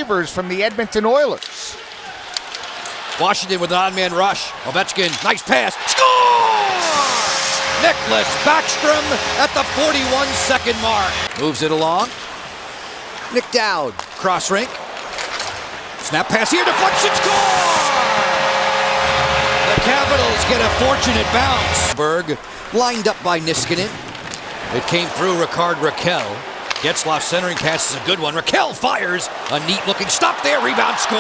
favors from the Edmonton Oilers. Washington with an odd-man rush. Ovechkin, nice pass. Score! Nicklas Backstrom at the 41-second mark. Moves it along. Nick Dowd, cross rink. Snap pass here, deflection, score! The Capitals get a fortunate bounce. Berg lined up by Niskanen. It came through Ricard Raquel. Getzlaf centering pass is a good one. Raquel fires. A neat-looking stop there. Rebound, score.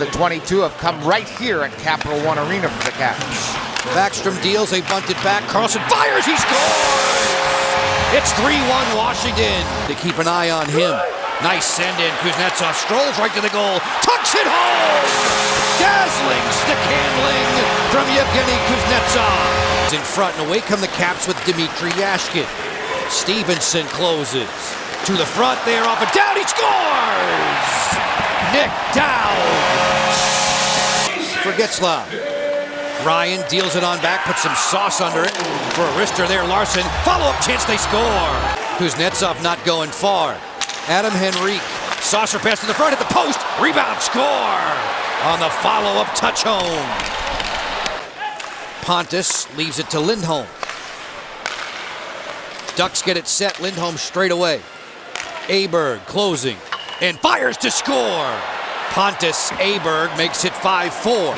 The 22 have come right here at Capital One Arena for the Caps. Backstrom deals a bunted back. Carlson fires. He scores. It's 3-1 Washington. They keep an eye on him. Nice send-in. Kuznetsov strolls right to the goal. Tucks it home. Dazzling stick handling from Yevgeny Kuznetsov. In front and away come the Caps with Dmitry Yashkin. Stevenson closes to the front there off a down. He scores! Nick Dowd for Getzlaf. Ryan deals it on back, puts some sauce under it for a wrister there. Larson, follow-up chance, they score. Kuznetsov not going far. Adam Henrique, saucer pass to the front, hit the post, rebound, score on the follow-up touch home. Pontus leaves it to Lindholm. Ducks get it set, Lindholm straight away. Aberg closing and fires to score. Pontus Aberg makes it 5-4.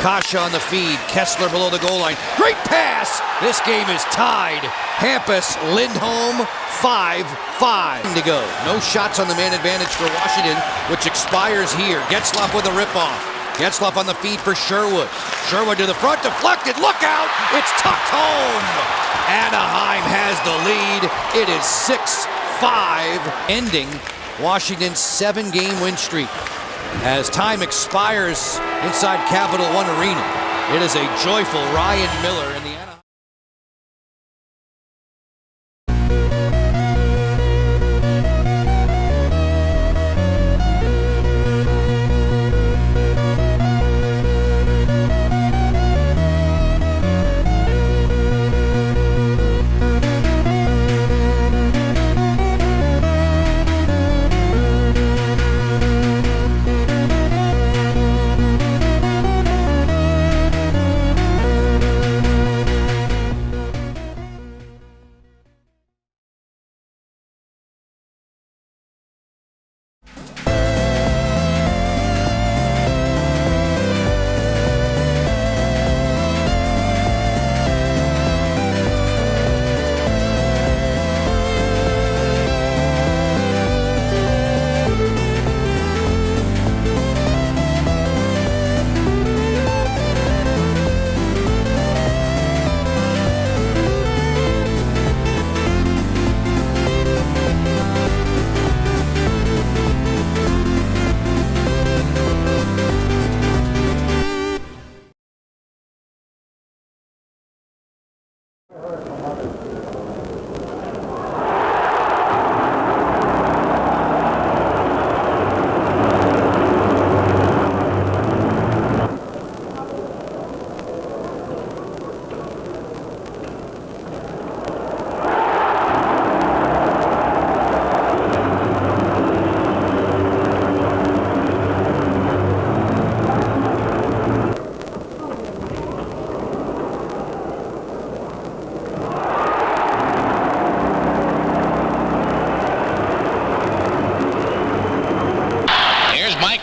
Kasha on the feed, Kessler below the goal line. Great pass! This game is tied. Hampus, Lindholm, 5-5 to go. No shots on the man advantage for Washington, which expires here. Getzlaf with a ripoff. Getzlaf on the feed for Sherwood. Sherwood to the front, deflected, look out! It's tucked home! Anaheim has the lead. It is 6-5, ending Washington's 7-game win streak. As time expires inside Capital One Arena, it is a joyful Ryan Miller in the Anaheim.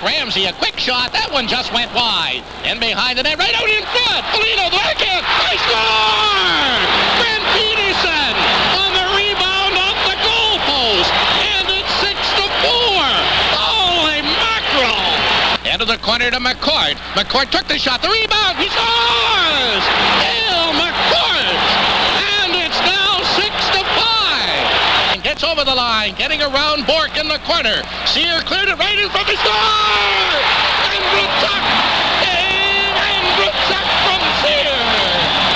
Ramsey, a quick shot. That one just went wide. And behind the net, right out in front. Polino, the backhand. They score! Brent Peterson on the rebound off the goal post. And it's 6-4. Holy mackerel! Into the corner to McCourt. McCourt took the shot. The rebound. He scores! Dale McCourt! And it's now 6-5. And gets over the line, getting around Bork in the corner. Sear cleared it right in front of the score! And Brutzak! And Brutzak from Sear!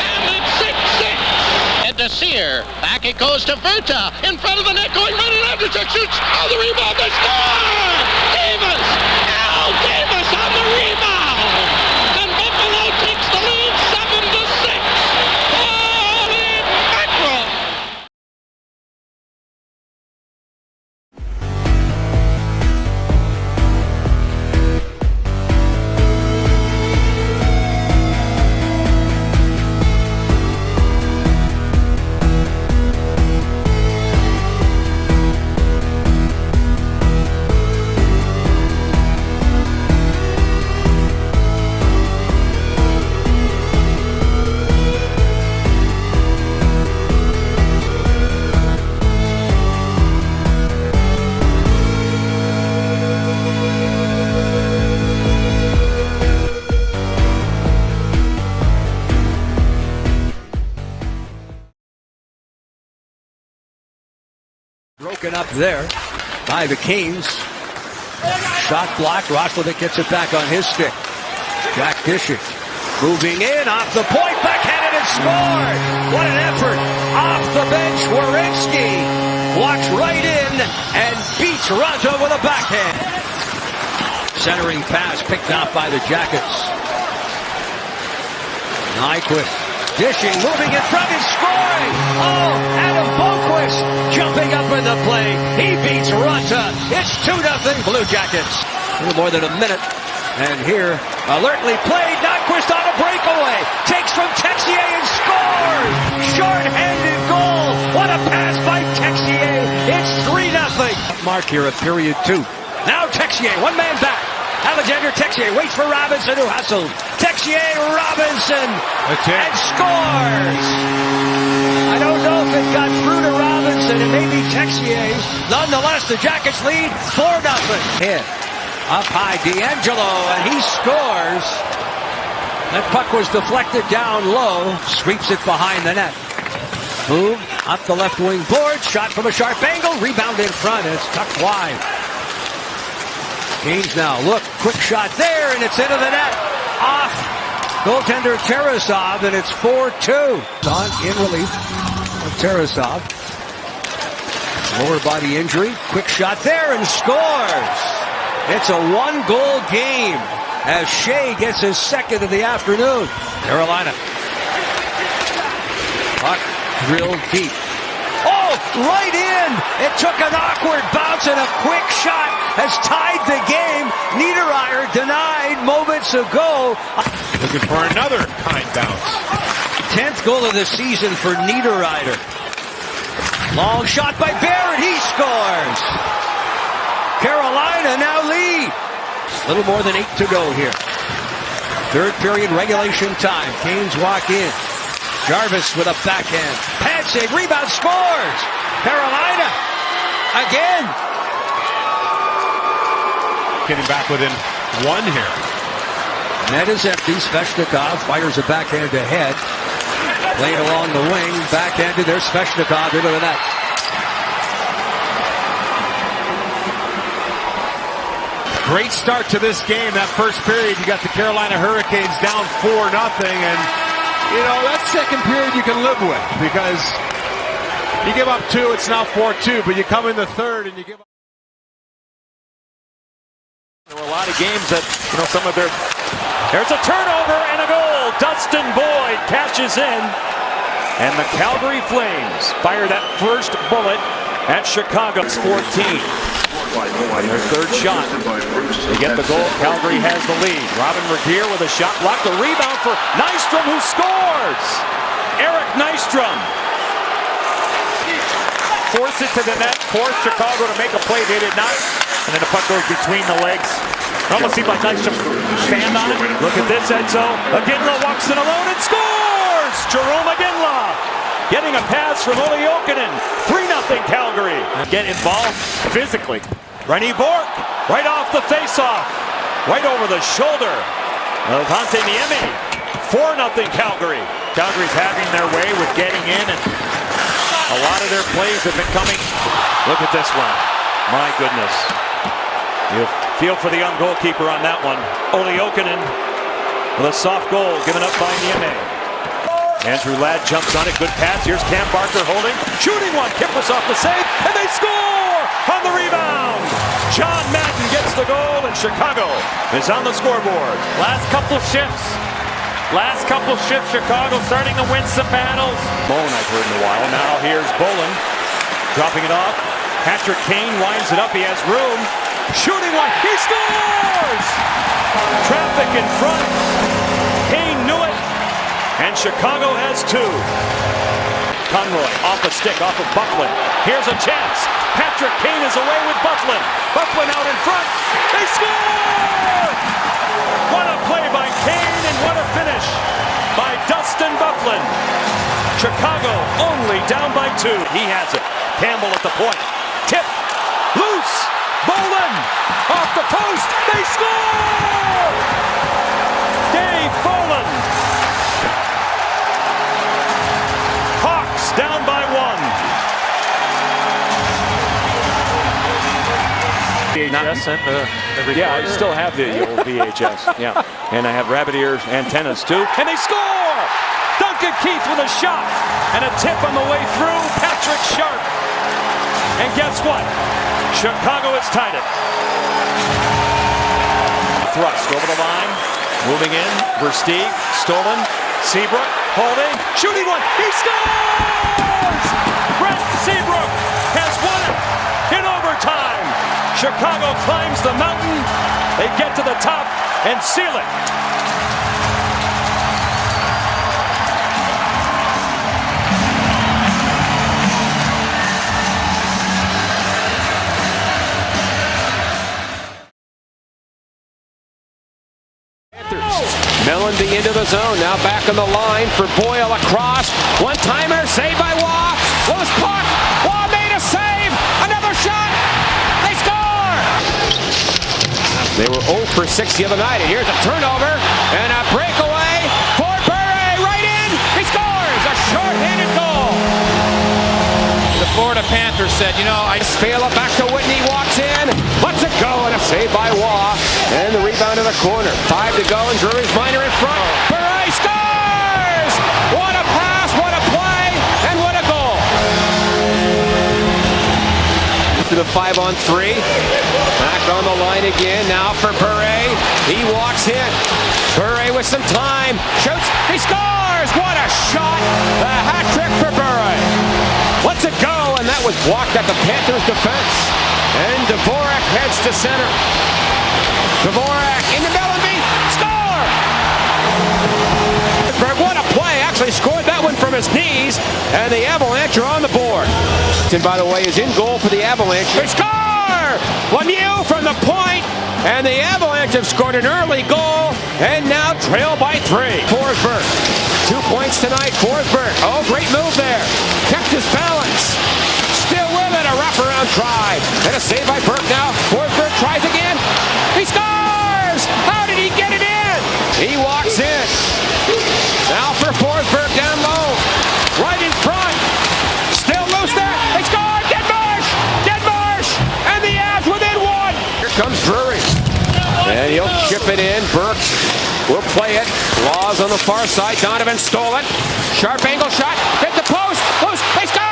And it's 6-6. And to Sear. Back it goes to Verta. In front of the net, going right at Anderson. Shoots. Oh, the rebound. The score! Davis! Al Davis on the rebound! And Buffalo takes the lead 7-6. Holy mackerel! Broken up there by the Canes. Shot blocked. Roslovic gets it back on his stick. Jack Dishik moving in off the point. Backhanded and scored. What an effort. Off the bench, Werenski walks right in and beats Raza with a backhand. Centering pass picked off by the Jackets. Nyquist dishing, moving in front and scoring. Oh, Adam Boquist jumping up in the play. He beats Raza. It's 2-0 Blue Jackets. A little more than a minute. And here, alertly played. Nyquist on a breakaway. Takes from Texier and scores. Short-handed goal. What a pass by Texier. It's 3-0. Mark here at period 2. Now Texier, one man back. Alexander Texier waits for Robinson, who hustles. Texier, Robinson, and scores! I don't know if it got through to Robinson, and maybe Texier. Nonetheless, the Jackets lead 4-0. Hit. Up high, D'Angelo, and he scores. That puck was deflected down low. Sweeps it behind the net. Move up the left wing board. Shot from a sharp angle. Rebound in front. It's tucked wide. Canes now, look, quick shot there, and it's into the net. Off goaltender Tarasov, and it's 4-2. On in relief of Tarasov. Lower body injury, quick shot there, and scores. It's a one-goal game as Shea gets his second of the afternoon. Carolina. Puck drilled deep. Oh, right in! It took an awkward bounce, and a quick shot has tied the game. Niederreiter denied moments ago. Looking for another kind bounce. 10th goal of the season for Niederreiter. Long shot by Barrett. He scores. Carolina now lead. A little more than 8 to go here. Third period regulation time. Canes walk in. Jarvis with a backhand. Pad save. Rebound. Scores. Carolina again. Getting back within one here. Net is empty. Svechnikov fires a backhand ahead. Played along the wing. Backhanded. There's Svechnikov into the net. Great start to this game. That first period, you got the Carolina Hurricanes down 4-0, and you know that second period you can live with because you give up 2, it's now 4-2, but you come in the third and you give up. There were a lot of games that, you know, some of their... There's a turnover and a goal. Dustin Boyd cashes in. And the Calgary Flames fire that first bullet at Chicago's 14. Their third shot. They get the goal. Calgary has the lead. Robin Regeer with a shot blocked. The rebound for Nystrom, who scores! Eric Nystrom. Force it to the net. Force Chicago to make a play. They did not. And then the puck goes between the legs. It almost seemed like Nystrom fanned on it. Look at this, Edzo. Aginla walks in alone and scores! Jerome Aginla getting a pass from Olli Jokinen. 3-0 Calgary. Get involved physically. Rennie Bourque right off the faceoff. Right over the shoulder of Hante Niemi. 4-0 Calgary. Calgary's having their way with getting in, and a lot of their plays have been coming. Look at this one. My goodness. You feel for the young goalkeeper on that one. Olli Jokinen with a soft goal given up by Niemi. Andrew Ladd jumps on it. Good pass. Here's Cam Barker holding. Shooting one. Kipnis off the save. And they score on the rebound. John Madden gets the goal, and Chicago is on the scoreboard. Last couple shifts, Chicago starting to win some battles. Bone I've heard in a while. Now here's Bolin dropping it off. Patrick Kane winds it up. He has room. Shooting one. He scores! Traffic in front. Kane knew it. And Chicago has 2. Conroy off a stick, off of Buckland. Here's a chance. Patrick Kane is away with Buckland. Buckland out in front. They score! What a play by Kane, and what a finish by Dustin Buckland. Chicago only down by 2. He has it. Campbell at the point. Tip. Loose. Bolin off the post. They score! Dave Bolin. Hawks down by 1. VHS and the yeah, I still have the old VHS. Yeah, and I have rabbit ear antennas too. And they score! Duncan Keith with a shot and a tip on the way through. Patrick Sharp. And guess what? Chicago has tied it. Thrust over the line, moving in. Versteeg, stolen. Seabrook holding, shooting one. He scores! Brent Seabrook has won it in overtime. Chicago climbs the mountain. They get to the top and seal it. Mellenby into the zone, now back on the line for Boyle across. One-timer, saved by Waugh. Loose puck, Waugh made a save. Another shot, they score! They were 0 for 6 the other night, and here's a turnover and a breakaway for Bure, right in. He scores, a short-handed goal. The Florida Panthers said, you know, I just fail it back to Whitney, walks in, lets it go, and a save by Waugh. And the rebound in the corner. 5 to go, and Drury's Minor in front. Bure scores! What a pass, what a play, and what a goal! To the 5-on-3. Back on the line again, now for Bure. He walks in. Bure with some time. Shoots, he scores! What a shot! The hat trick for Bure. Lets it go, and that was blocked at the Panthers' defense. And Dvorak heads to center. Dvorak into Mellenby, score! What a play, actually scored that one from his knees, and the Avalanche are on the board. And by the way, is in goal for the Avalanche. They score! Lemieux from the point, and the Avalanche have scored an early goal, and now trail by 3. Forsberg, 2 points tonight, Forsberg. Oh, great move there. Kept his balance. Still with it, a wraparound try. And a save by Burke now. Forsberg tries again. He scores! How did he get it in? He walks in. Now for Forsberg down low. Right in front. Still loose there. They score! Deadmarsh! Deadmarsh! And the Avs within 1. Here comes Drury. And he'll chip it in. Burke will play it. Laws on the far side. Donovan stole it. Sharp angle shot. Hit the post. Loose. They score!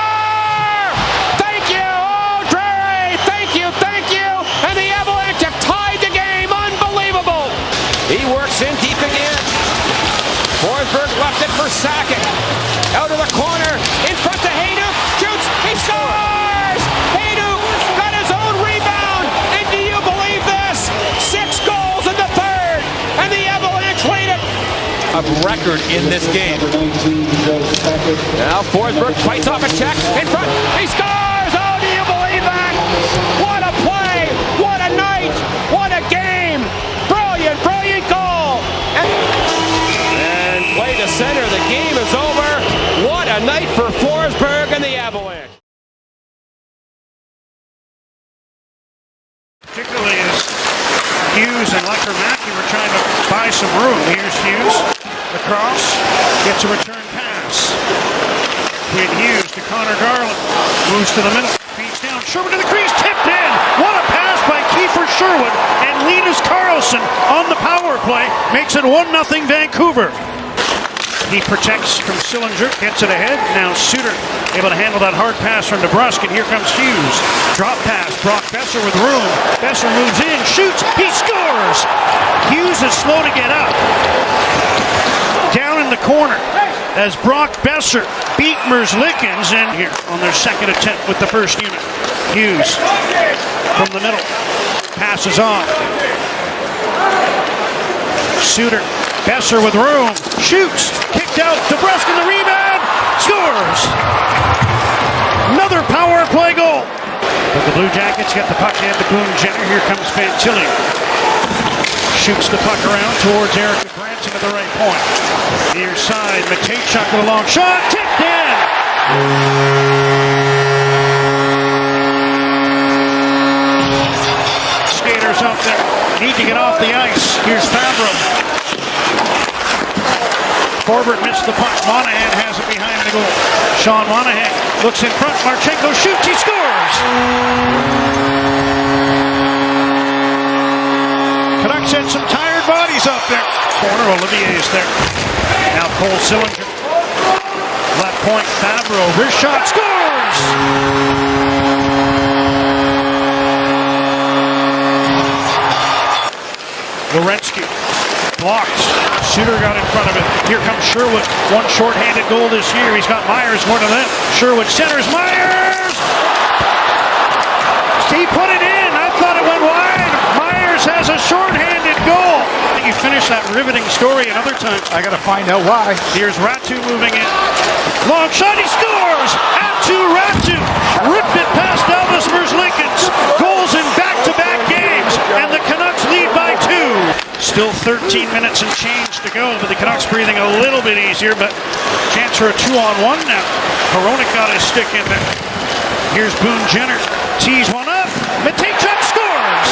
He works in deep again. Forsberg left it for Sakic. Out of the corner. In front to Hayduk. Shoots. He scores! Hayduk got his own rebound. And do you believe this? 6 goals in the third. And the Avalanche lead it. A record in this game. Now Forsberg fights off a check. In front. He scores! Oh, do you believe that? What a play. What a night. What a game. Brilliant goal! And play to center. The game is over. What a night for Forsberg and the Avalanche. Particularly as Hughes and Lecker-Mackey were trying to buy some room. Here's Hughes. Across. Gets a return pass. Kid Hughes to Connor Garland. Moves to the middle. Beats down. Sherwood to the crease. Tipped in. What a pass by Kiefer Sherwood. And Linus Karlsson on the power play makes it 1-0 Vancouver. He protects from Sillinger, gets it ahead. Now Suter able to handle that hard pass from DeBrusk, and here comes Hughes. Drop pass, Brock Besser with room. Besser moves in, shoots, he scores! Hughes is slow to get up. Down in the corner as Brock Besser beat Merzlikins in here on their second attempt with the first unit. Hughes from the middle. Passes on. Suter. Besser with room. Shoots. Kicked out. DeBrusk in the rebound. Scores. Another power play goal. But the Blue Jackets get the puck in to Boone Jenner. Here comes Fantilli. Shoots the puck around towards Eric Branson at the right point. Near side. Matejchuk with a long shot. Tipped in. Skaters up there. Need to get off the ice. Here's Fabro. Forbert missed the puck. Monahan has it behind the goal. Sean Monahan looks in front. Marchenko shoots. He scores! Canucks had some tired bodies out there. Corner, Olivier is there. Now Cole Sillinger. Left point, Fabro. His shot scores! Werenski blocked. Suter got in front of it. Here comes Sherwood. One shorthanded goal this year. He's got Myers more than that. Sherwood centers. Myers! He put it in. I thought it went wide. Myers has a shorthanded goal. You finish that riveting story another time. I got to find out why. Here's Ratu moving in. Long shot. He scores! Ratu ripped it past Elvis Merzlikins. Goals in back-to-back games. And the Canucks lead by 2. Still 13 minutes and change to go, but the Canucks breathing a little bit easier, but chance for a 2-on-1 now. Hronek got his stick in there. Here's Boone Jenner. Tees one up. Matejchuk scores!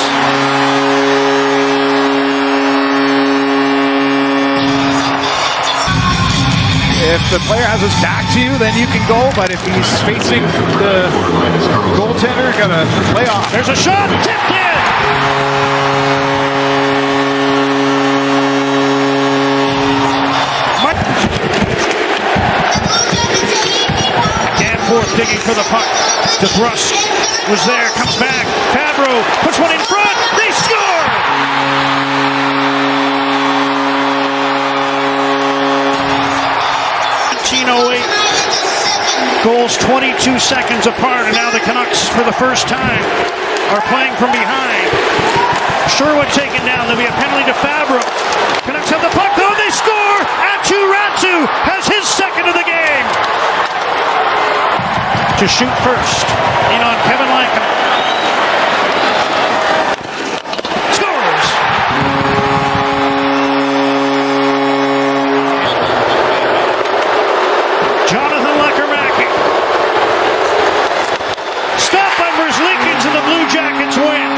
If the player has his back to you, then you can go, but if he's facing the goaltender, gotta lay off. There's a shot, tipped in! Danforth digging for the puck. DeBrusk was there, comes back. Fabro puts one in front. They score! Goals 22 seconds apart, and now the Canucks, for the first time, are playing from behind. Sherwood taken down. There'll be a penalty to Fabro. Canucks have the puck, though. They score! Ratu has his second of the game. To shoot first. In on Kevin Lankinen. Scores! Jonathan Lekkerimäki. Stopped by Merzlikins, and the Blue Jackets win.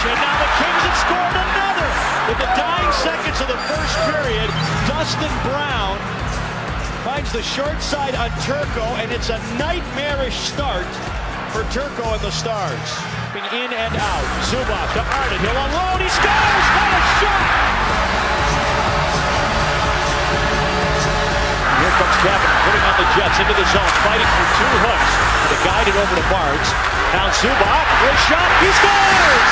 And now the Kings have scored another. In the dying seconds of the first period, Dustin Brown finds the short side on Turco, and it's a nightmarish start for Turco and the Stars. In and out. Zubov to Arden. He'll unload. He scores! What a shot! Here comes Kevin, putting on the Jets into the zone, fighting for 2 hooks. The guide it over to Barnes. Now Zubov, his shot, he scores!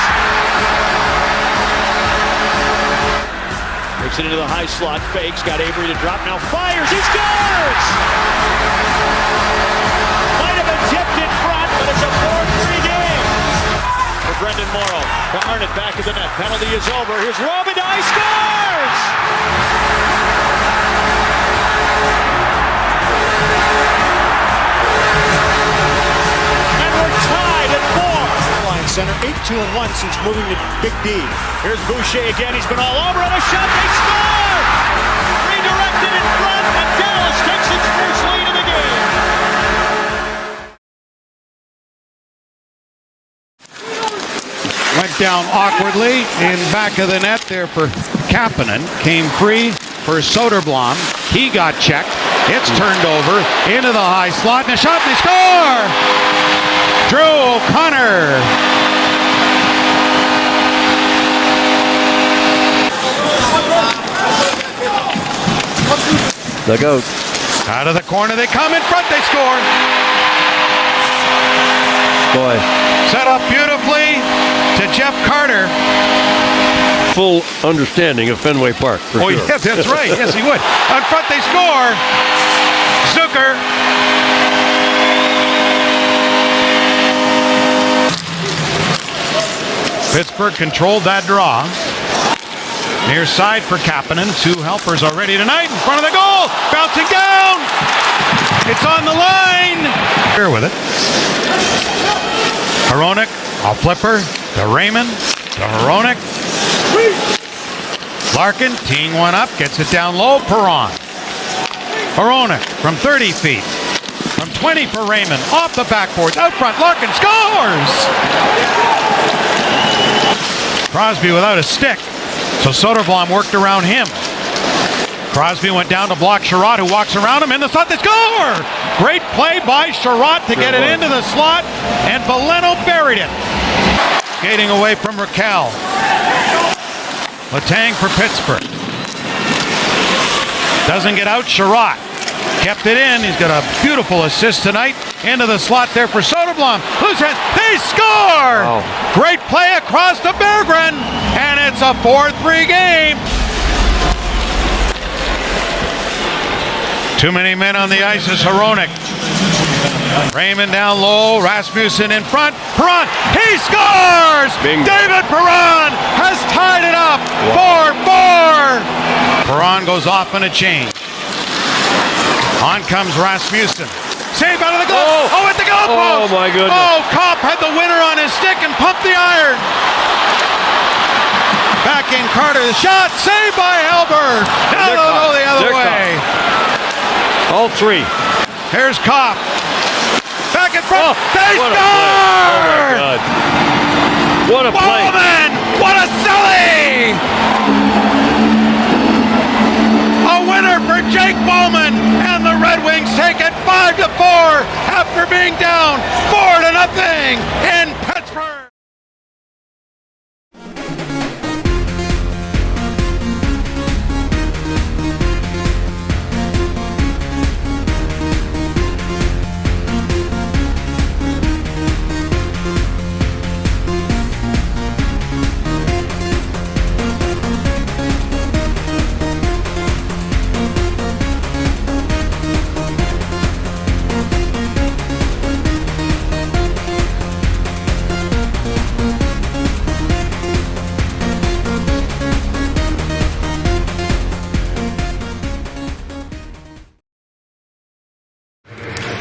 Takes it into the high slot, fakes, got Avery to drop, now fires, he scores! Might have been tipped in front, but it's a 4-3 game. For Brendan Morrow, to Arnott, back of the net, penalty is over, here's Robitaille, scores! Center 8-2-1 since moving to Big D. Here's Boucher again. He's been all over and a shot. They score! Redirected in front, and Dallas takes its first lead of the game. Went down awkwardly in back of the net there for Kapanen. Came free for Soderblom. He got checked. It's turned over into the high slot and a shot and they score! Drew O'Connor. Look out. Out of the corner they come, in front they score. Boy. Set up beautifully to Jeff Carter. Full understanding of Fenway Park, for sure. Yeah, that's right. Yes, he would. On front they score. Zucker. Pittsburgh controlled that draw. Near side for Kapanen. 2 helpers already tonight in front of the goal. Bouncing down. It's on the line. Here with it. Hronek, a flipper. To Raymond. To Hronek. Larkin teeing one up. Gets it down low. Perron. Hronek from 30 feet. From 20 for Raymond. Off the backboards. Out front. Larkin scores! Crosby without a stick. So Soderblom worked around him. Crosby went down to block Sherratt, who walks around him in the slot. They score! Great play by Sherratt to get it into the slot, and Veleno buried it. Skating away from Raquel. Letang for Pittsburgh. Doesn't get out. Sherratt kept it in. He's got a beautiful assist tonight. Into the slot there for Soderblom. Loose hands. They score! Wow. Great play across to Berggren, and it's a 4-3 game. Too many men on the ice is Hronek. Raymond down low. Rasmussen in front. Perron. He scores! Bingo. David Perron has tied it up. 4-4. Perron goes off on a change. On comes Rasmussen. Save out of the glove. Oh, at the goal post. Oh, my goodness. Oh, Kopp had the winner on his stick and pumped the iron. Back in Carter. The shot. Saved by Hellberg. Now they'll go the other way. All three. Here's Kopp. Back in front. They What score! a play. Oh, my God. What a play. Bowman! What a silly! A winner for Jake Bowman, and the Red Wings take it 5-4 after being down 4-0 in Pittsburgh.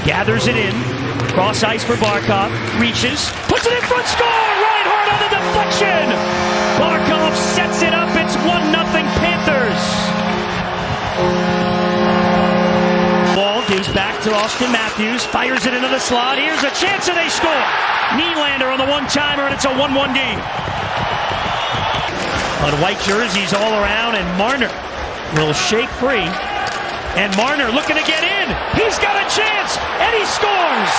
Gathers it in. Cross ice for Barkov. Reaches. Puts it in front. Score! Reinhart on the deflection. Barkov sets it up. It's 1-0 Panthers. Ball gives back to Austin Matthews. Fires it into the slot. Here's a chance and they score. Nylander on the one-timer, and it's a 1-1 game. On white jerseys all around, and Marner will shake free. And Marner looking to get in. He's got a chance, and he scores.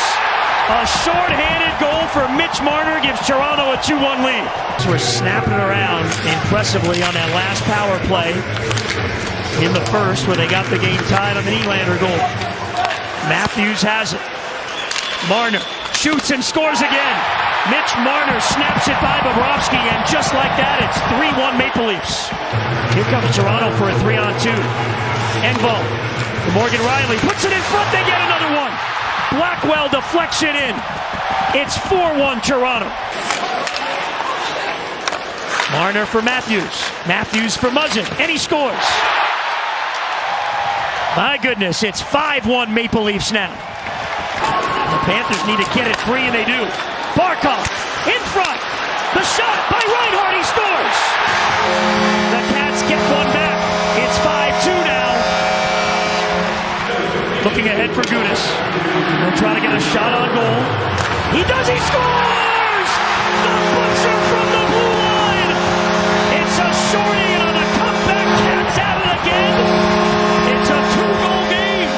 A short-handed goal for Mitch Marner gives Toronto a 2-1 lead. So we're snapping around impressively on that last power play in the first, where they got the game tied on the Nylander goal. Matthews has it. Marner shoots and scores again. Mitch Marner snaps it by Bobrovsky, and just like that, it's 3-1 Maple Leafs. Here comes Toronto for a 3-on-2. Engvall for Morgan Riley. Puts it in front. They get another one. Blackwell deflects it in. It's 4-1 Toronto. Marner for Matthews. Matthews for Muzzin. And he scores. My goodness, it's 5-1 Maple Leafs now. The Panthers need to get it free, and they do. Barkov in front. The shot by Reinhart. He scores. The Cats get one back. It's 5-2 now. Looking ahead for Gudas. He'll try to get a shot on goal. He does. He scores! The butcher from the blue line. It's a shorty on a comeback. Cats at it again. It's a 2-goal game.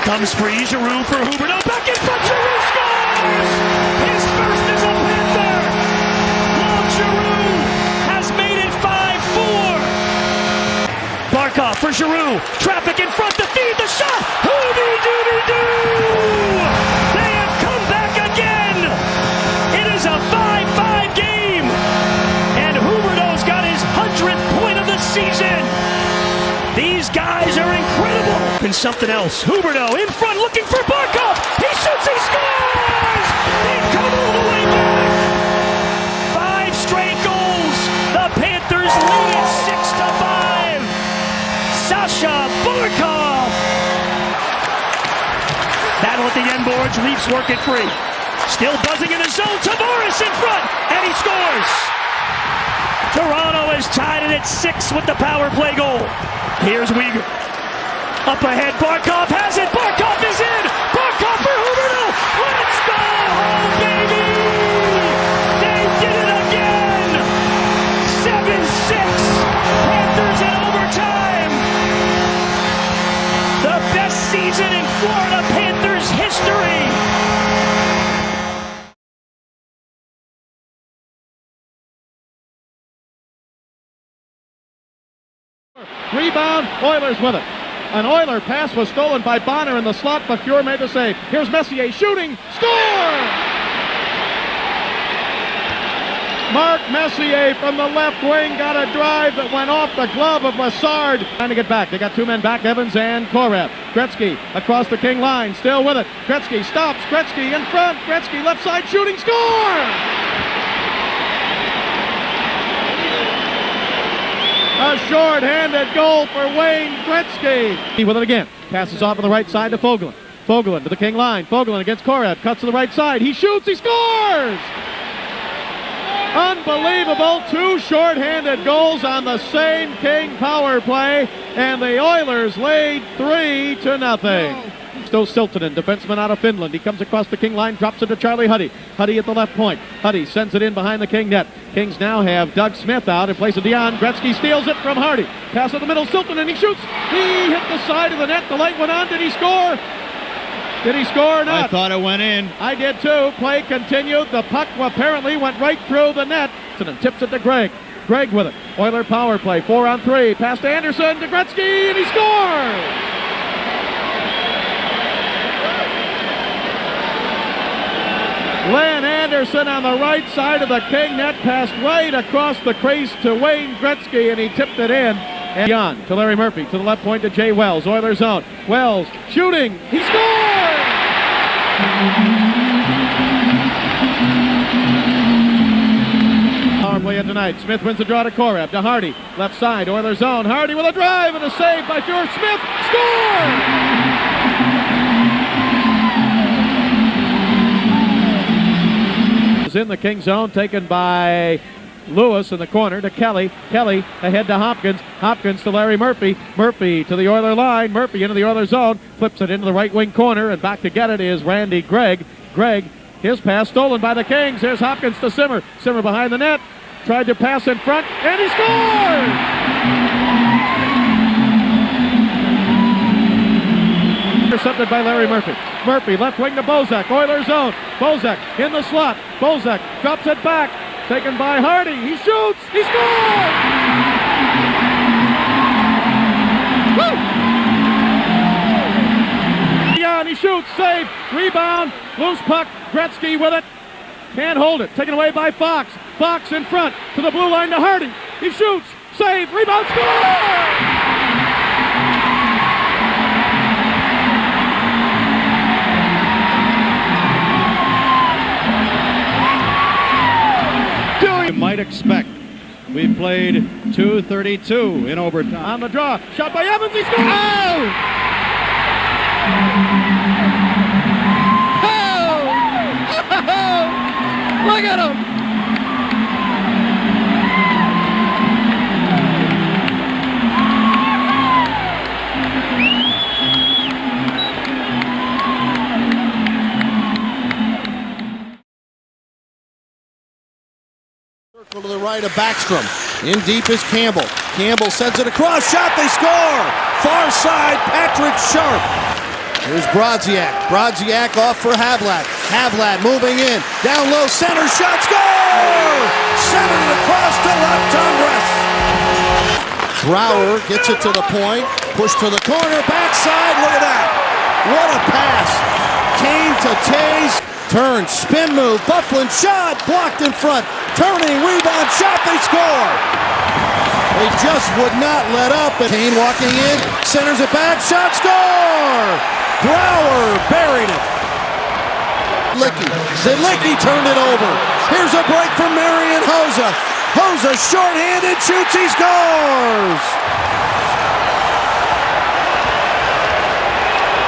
Comes free. Giroux for Huberdeau. Back in front. Giroux scores! His first is a Panther. Claude Giroux has made it 5-4. Barkov for Giroux. Traffic in front to feed the shot. Hoody-doody-doo! They have come back again. It is a 5-5 game. And Huberdeau's got his 100th point of the season. These guys are incredible. And something else. Huberdeau in front looking for Barkov. He shoots. He scores! They've come all the way back. 5 straight goals. The Panthers lead it 6-5. Sasha Barkov. Battle at the end boards. Leafs work it free. Still buzzing in the zone. Tavares in front, and he scores. Toronto is tied it at 6 with the power play goal. Here's Weegar. Up ahead, Barkov has it. Barkov is in. Barkov for Huberdeau. Let's go, baby! They did it again. 7-6. Panthers in overtime. The best season in Florida Panthers history. Rebound, Oilers with it. An Oiler pass was stolen by Bonner in the slot, but Fuhr made the save. Here's Messier shooting, score! Mark Messier from the left wing got a drive that went off the glove of Lassard. Trying to get back. They got two men back, Evans and Korev. Gretzky across the King line, still with it. Gretzky stops, Gretzky in front. Gretzky left side shooting, score! A short-handed goal for Wayne Gretzky. He with it again. Passes off on the right side to Fogelin. Fogelin to the King line. Fogelin against Korev. Cuts to the right side. He shoots. He scores! Unbelievable. Two short-handed goals on the same King power play. And the Oilers lead 3-0. Still Siltanen, defenseman out of Finland. He comes across the King line, drops it to Charlie Huddy. Huddy at the left point. Huddy sends it in behind the King net. Kings now have Doug Smith out in place of Dion. Gretzky steals it from Hardy. Pass in the middle, Siltanen, he shoots. He hit the side of the net. The light went on. Did he score? Did he score or not? I thought it went in. I did too. Play continued. The puck apparently went right through the net. Siltanen tips it to Gregg. Gregg with it. Oiler power play. 4-on-3. Pass to Anderson, to Gretzky, and he scores! Len Anderson on the right side of the King net, passed right across the crease to Wayne Gretzky, and he tipped it in. And on to Larry Murphy, to the left point to Jay Wells, Oilers zone. Wells shooting, he scores! Power play of tonight. Smith wins the draw to Korev, to Hardy, left side, Oilers zone. Hardy with a drive and a save by Fuhr. Smith scores! In the King zone, taken by Lewis in the corner to Kelly. Kelly ahead to Hopkins. Hopkins to Larry Murphy. Murphy to the Oiler line. Murphy into the Oiler zone. Flips it into the right wing corner, and back to get it is Randy Gregg. Gregg, his pass stolen by the Kings. Here's Hopkins to Simmer. Simmer behind the net. Tried to pass in front, and he scores! Intercepted by Larry Murphy. Murphy left wing to Bozak. Oilers zone. Bozak in the slot. Bozak drops it back. Taken by Hardy. He shoots. He scores! Woo! Yeah, he shoots. Save. Rebound. Loose puck. Gretzky with it. Can't hold it. Taken away by Fox. Fox in front to the blue line to Hardy. He shoots. Save. Rebound. Score! You might expect. We played 2:32 in overtime. On the draw, shot by Evans, he scores! Oh! Oh! Look at him! To the right of Backstrom. In deep is Campbell. Campbell sends it across. Shot, they score! Far side, Patrick Sharp. Here's Brodziak. Brodziak off for Havlat. Havlat moving in. Down low, center shot, score! Centered it across to left, Tundras. Brouwer gets it to the point. Push to the corner, backside, look at that. What a pass. Kane to Taze. Turn, spin move, Bufflin shot, blocked in front. Turning, rebound, shot, they score! They just would not let up. And Kane walking in, centers it back, shot, score! Brouwer buried it. Zidlicki turned it over. Here's a break from Marian Hossa. Hossa short-handed, shoots, he scores!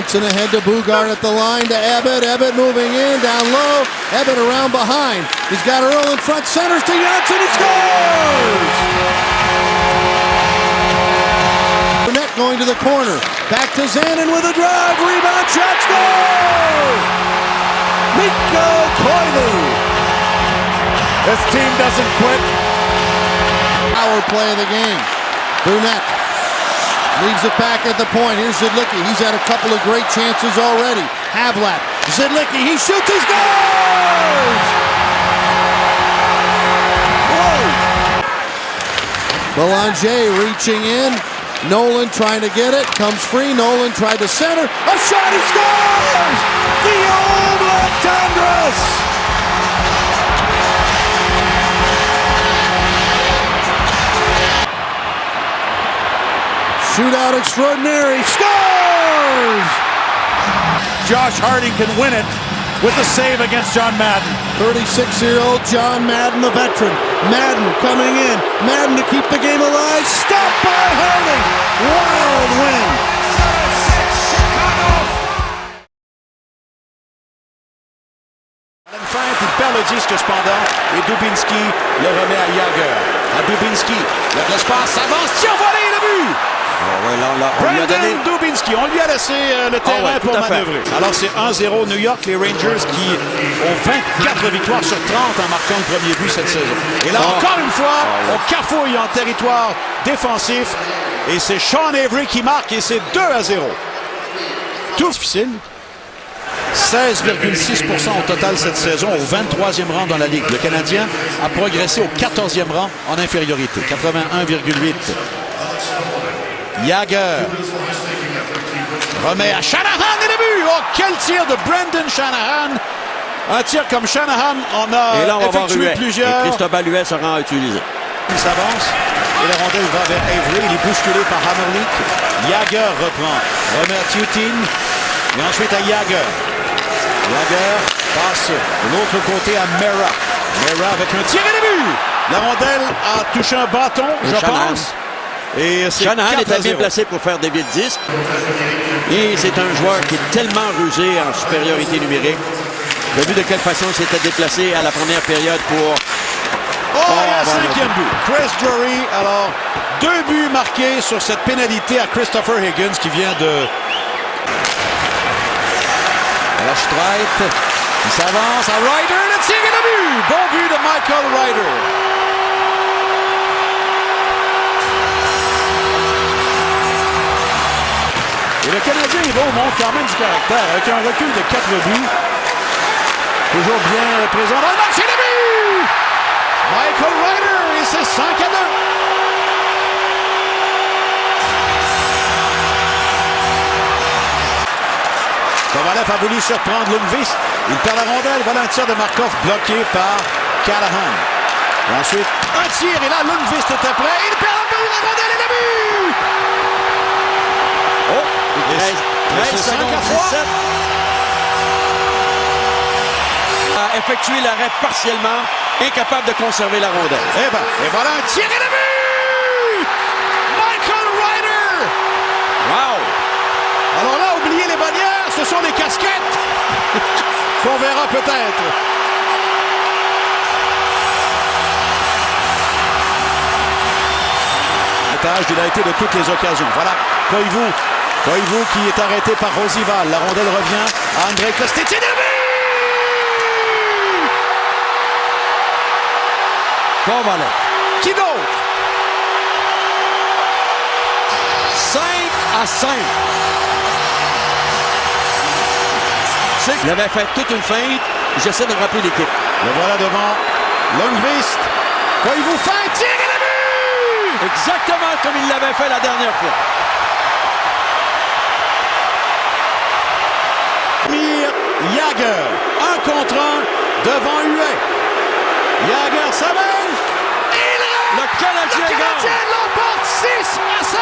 Johnson ahead to Bugard at the line to Ebbett. Ebbett moving in, down low. Ebbett around behind. He's got Earl in front, centers to Johnson. He scores! Burnett going to the corner. Back to Zanin with a drive. Rebound shot, score! Mikko Koivu. This team doesn't quit. Power play of the game. Burnett leaves it back at the point. Here's Zidlicki. He's had a couple of great chances already. Havlat. Zidlicki. He shoots. He scores! Whoa! Belanger reaching in. Nolan trying to get it. Comes free. Nolan tried to center. A shot. He scores! The old Left-Handers! Shootout extraordinary. Scores! Josh Harding can win it with the save against John Madden. 36-year-old John Madden, the veteran. Madden coming in. Madden to keep the game alive. Stopped by Harding. Wild win. 7-6 Chicago. À une fin, puis il perd le disque cependant. Et Dubinsky le remet à Jagr. À Dubinsky. Il y a de l'espace. Avance. Tire volé le but. Brandon Dubinsky, on lui a laissé le terrain pour manœuvrer. Alors c'est 1-0 New York, les Rangers qui ont 24 victoires sur 30 en marquant le premier but cette saison. Et là encore une fois, on cafouille en territoire défensif et c'est Sean Avery qui marque et c'est 2-0. Tout difficile. 16,6% au total cette saison, au 23e rang dans la Ligue. Le Canadien a progressé au 14e rang en infériorité, 81,8. Jagr remet à Shanahan et le but! Oh, quel tir de Brendan Shanahan! Un tir comme Shanahan, on a effectué plusieurs. Et Cristobal Huet sera utilisé. Il s'avance et la rondelle va vers Avery. Il est bousculé par Hammerlick. Jagr reprend, remet à Tutin et ensuite à Jagr. Jagr passe de l'autre côté à Mera. Mera avec un tir et le but! La rondelle a touché un bâton, je pense. Et Shanahan était bien placé pour faire des vides disques. Et c'est un joueur qui est tellement rusé en supériorité numérique. Vous avez vu de quelle façon il s'était déplacé à la première période pour... le cinquième but. Chris Drury, alors 2 buts marqués sur cette pénalité à Christopher Higgins qui vient de... Alors Streit, il s'avance à Ryder, le tir et le but! Bon but de Michael Ryder. Et le Canadien, il montre quand même du caractère, avec un recul de 4 buts. Toujours bien présent dans le match, et le but! Michael Ryder, et c'est 5-2. Kovalev a voulu surprendre Lundqvist. Il perd la rondelle, voilà un tir de Markov bloqué par Callahan. Et ensuite, un tir, et là, Lundqvist était prêt, il perd la rondelle, et le but! Oh! 13 secondes 17. A effectué l'arrêt partiellement, incapable de conserver la rondelle. Et voilà un tir et le but! Michael Ryder! Wow! Alors là, oubliez les bannières, ce sont les casquettes qu'on verra peut-être. Il a été de toutes les occasions. Voilà, Koivu qui est arrêté par Rosival. La rondelle revient à Andrei Kostetine. Kovalev. Qui d'autre? 5-5. Il avait fait toute une feinte. J'essaie de rappeler l'équipe. Le voilà devant Lundqvist. Koivu fait un tir et le but! Exactement comme il l'avait fait la dernière fois. Jagr, 1 contre 1 devant Huet. Jagr s'amène. Le Canadien l'emporte 6-5.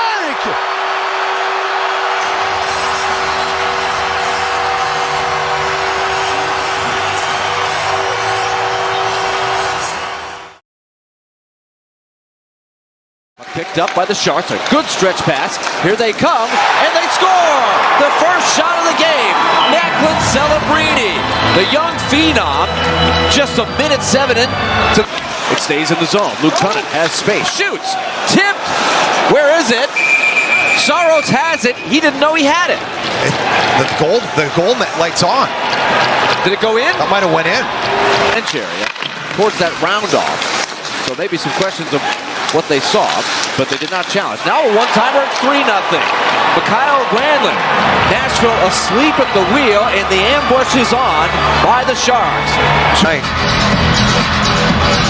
Pick picked up by the Sharks. A good stretch pass. Here they come, and they score! The first shot of the game. Declan Celebrini, the young phenom, just a minute 7 in. It stays in the zone. Luke Cunningham has space. Shoots. Tipped. Where is it? Saros has it. He didn't know he had it. The goal net lights on. Did it go in? That might have went in. Bench area towards that round off. So maybe some questions of what they saw, but they did not challenge. Now a one-timer, it's 3-0. Mikhail Granlund. Nashville asleep at the wheel, and the ambush is on by the Sharks. Right.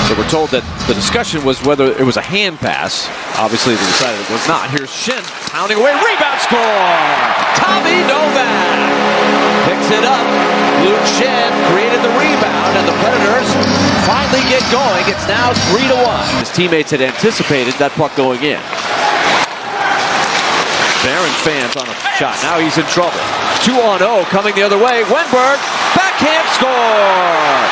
So we're told that the discussion was whether it was a hand pass. Obviously, they decided it was not. Here's Shin pounding away. Rebound score! Tommy Novak picks it up. Luke Shin created the rebound, and the Predators finally get going. It's now 3-1. His teammates had anticipated that puck going in. Barron fans on a shot. Now he's in trouble. 2-0 coming the other way. Wenberg, backhand score!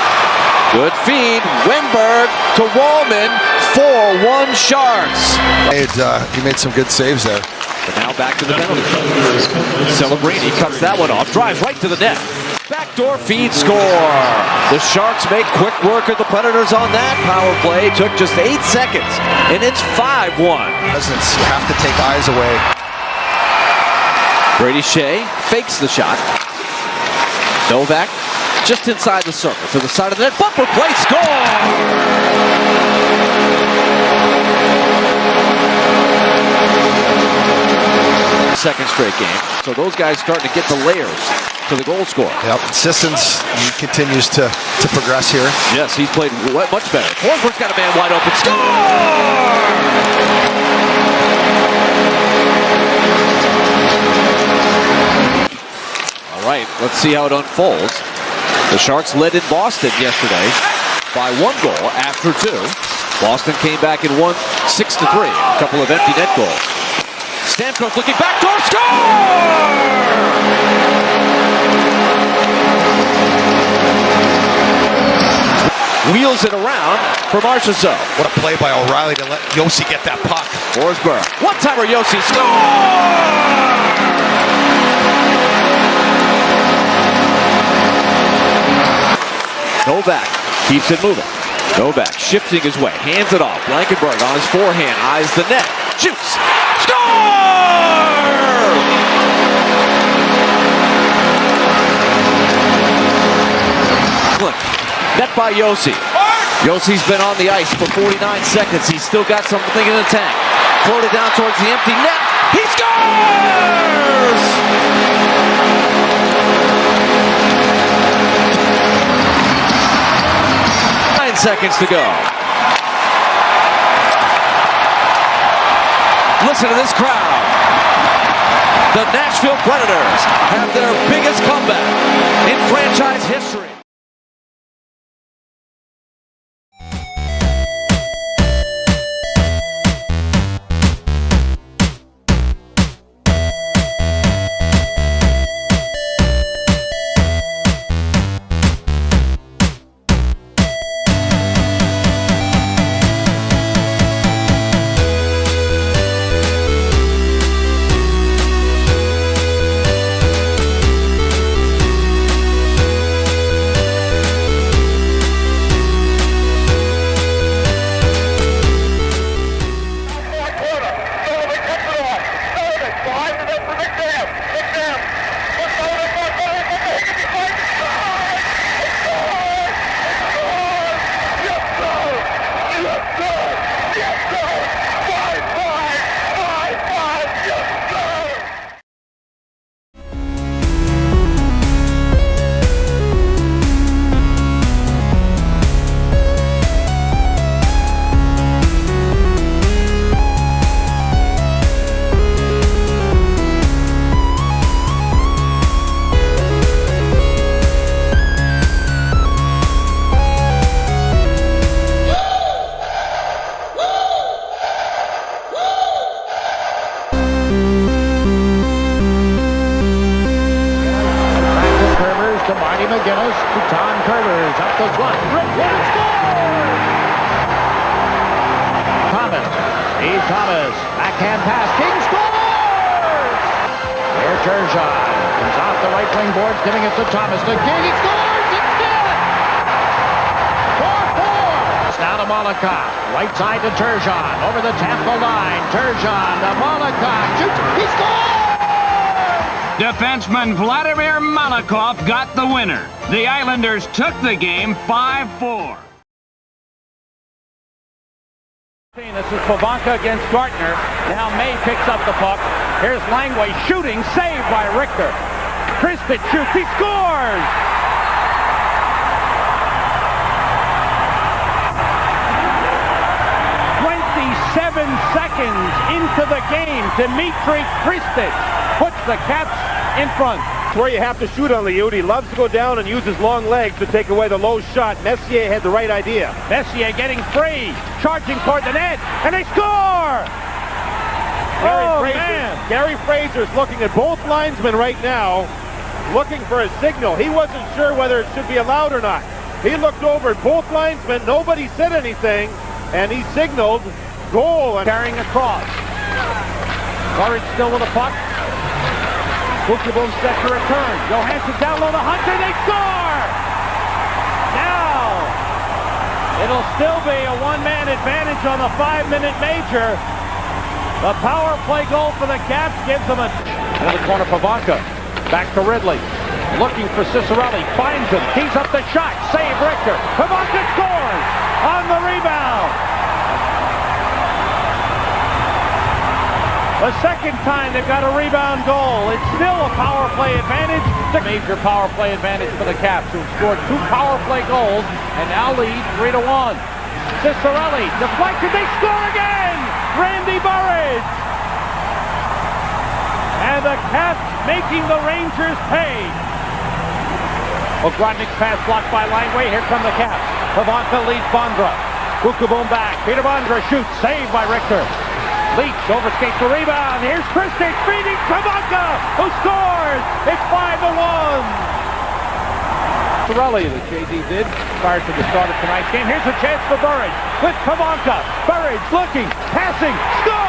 Good feed. Wenberg to Wallman. 4-1 Sharks. He made some good saves there. But now back to the penalty. Celebrini cuts that one off. Drives right to the net. Backdoor feed score. The Sharks make quick work of the Predators on that power play. Took just 8 seconds. And it's 5-1. You have to take eyes away. Brady Shea fakes the shot. Novak just inside the circle to the side of the net. Bumper play score! Second straight game. So those guys starting to get the layers to the goal score. Yep. Sissons continues to progress here. Yes, he's played much better. Forsberg's got a man wide open. Score! All right, let's see how it unfolds. The Sharks led in Boston yesterday by 1 goal after 2. Boston came back and won 6-3. A couple of empty net goals. Stamkos looking backdoor, score! Wheels it around for Marchessault. What a play by O'Reilly to let Yossi get that puck. Forsberg. One-timer Yossi, score! Novak keeps it moving. Novak shifting his way, hands it off. Blankenberg on his forehand, eyes the net, shoots, score! Net by Yossi. Yossi's been on the ice for 49 seconds. He's still got something in the tank. Floated down towards the empty net. He scores! 9 seconds to go. Listen to this crowd. The Nashville Predators have their biggest comeback in franchise history. Thomas. Backhand pass. King scores! Here Turgeon comes off the right wing boards, giving it to Thomas. To King. He scores! It's good! 4-4. Now to Molotov. Right side to Turgeon. Over the Tampa line. Turgeon to Molotov. Shoots. He scores! Defenseman Vladimir Malakov got the winner. The Islanders took the game 5-4. This is Pavanka against Gartner. Now May picks up the puck. Here's Langway shooting, saved by Richter. Kristich shoots, he scores! Seconds into the game, Dmitry Kristich puts the Caps in front. It's where you have to shoot on Liut. He loves to go down and use his long legs to take away the low shot. Messier had the right idea. Messier getting free, charging toward the net, and they score! Gary Fraser's looking at both linesmen right now, looking for a signal. He wasn't sure whether it should be allowed or not. He looked over at both linesmen. Nobody said anything, and he signaled goal and carrying across. Courage still with a puck. Bookable set to return. Johansson down low to Hunter. They score! Now, it'll still be a one-man advantage on the 5-minute major. The power play goal for the Caps gives them a... Into the corner, Pavanka. Back to Ridley. Looking for Cicerelli. Finds him. Keys up the shot. Save Richter. Pavanka scores on the rebound. The second time they've got a rebound goal. It's still a power play advantage. The major power play advantage for the Caps, who scored 2 power play goals and now lead 3-1. Cicerelli deflected. They score again. Randy Burridge. And the Caps making the Rangers pay. Ogrodnik's pass blocked by Langway. Here come the Caps. Pavanka leads Bondra. Bukaboom back. Peter Bondra shoots. Saved by Richter. Leach overskates the rebound. Here's Kristich feeding Pavanka, who scores. It's 5-1. Sorelli, the JD did prior to the start of tonight's game. Here's a chance for Burridge with Pavanka. Burridge looking, passing, score!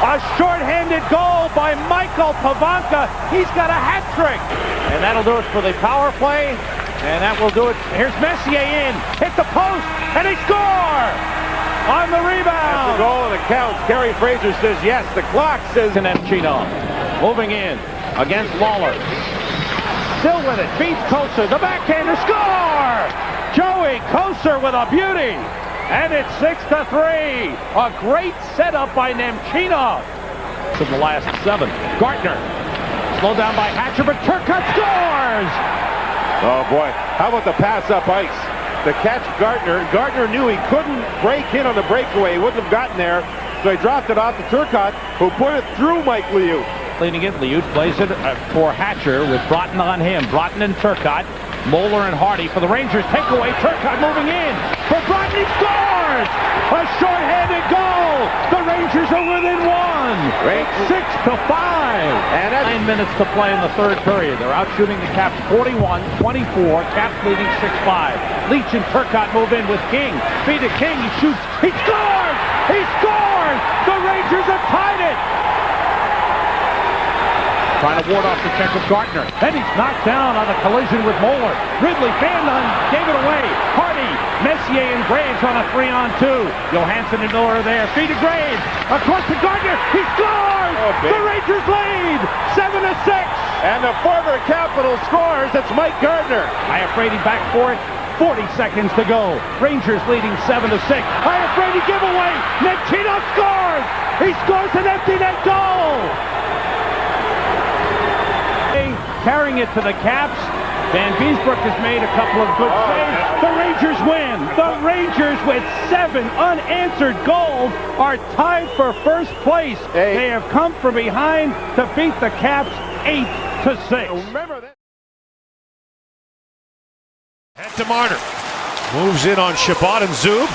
A short-handed goal by Michael Pavanka. He's got a hat trick. And that'll do it for the power play. And that will do it. Here's Messier in, hit the post, and they score! On the rebound. That's the goal and it counts. Gary Fraser says yes. The clock says... Nemchino moving in against Lawler. Still with it. Beats Koser. The backhander. Score! Joey Koser with a beauty. And it's 6-3. A great setup by Nemchino. In the last 7. Gartner. Slowed down by Hatcher, but Turcotte scores! Oh boy. How about the pass up ice? The catch Gartner. Gartner knew he couldn't break in on the breakaway. He wouldn't have gotten there. So he dropped it off to Turcotte, who put it through Mike Liut. Leading it, Liut plays it for Hatcher with Broughton on him. Broughton and Turcotte. Moeller and Hardy for the Rangers. Take away. Turcotte moving in. For Broughton, he scores! A short-handed goal! The Rangers are within 1. It's 6-5. And 9 minutes to play in the third period. They're out shooting the Caps 41-24. Caps leading 6-5. Leach and Turcotte move in with King. Feed to King. He shoots. He scores! He scores! The Rangers have tied it! Trying to ward off the check of Gartner. Then he's knocked down on a collision with Moeller. Ridley, Fandon gave it away. Hardy, Messier, and Graves on a 3-on-2. Johansson and Miller are there. Feed to Graves. Across to Gartner. He scores! The Rangers lead 7-6. And the former Capital scores. It's Mike Gardner. Iafrate back for it. 40 seconds to go. Rangers leading 7-6. Iafrate giveaway. Nemchino scores! He scores an empty net goal! Carrying it to the Caps. Van Beesbrook has made a couple of good saves. The Rangers win. The Rangers, with 7 unanswered goals, are tied for first place. They have come from behind to beat the Caps 8-6. Remember that. Head to Marner. Moves in on Shabbat and Zub.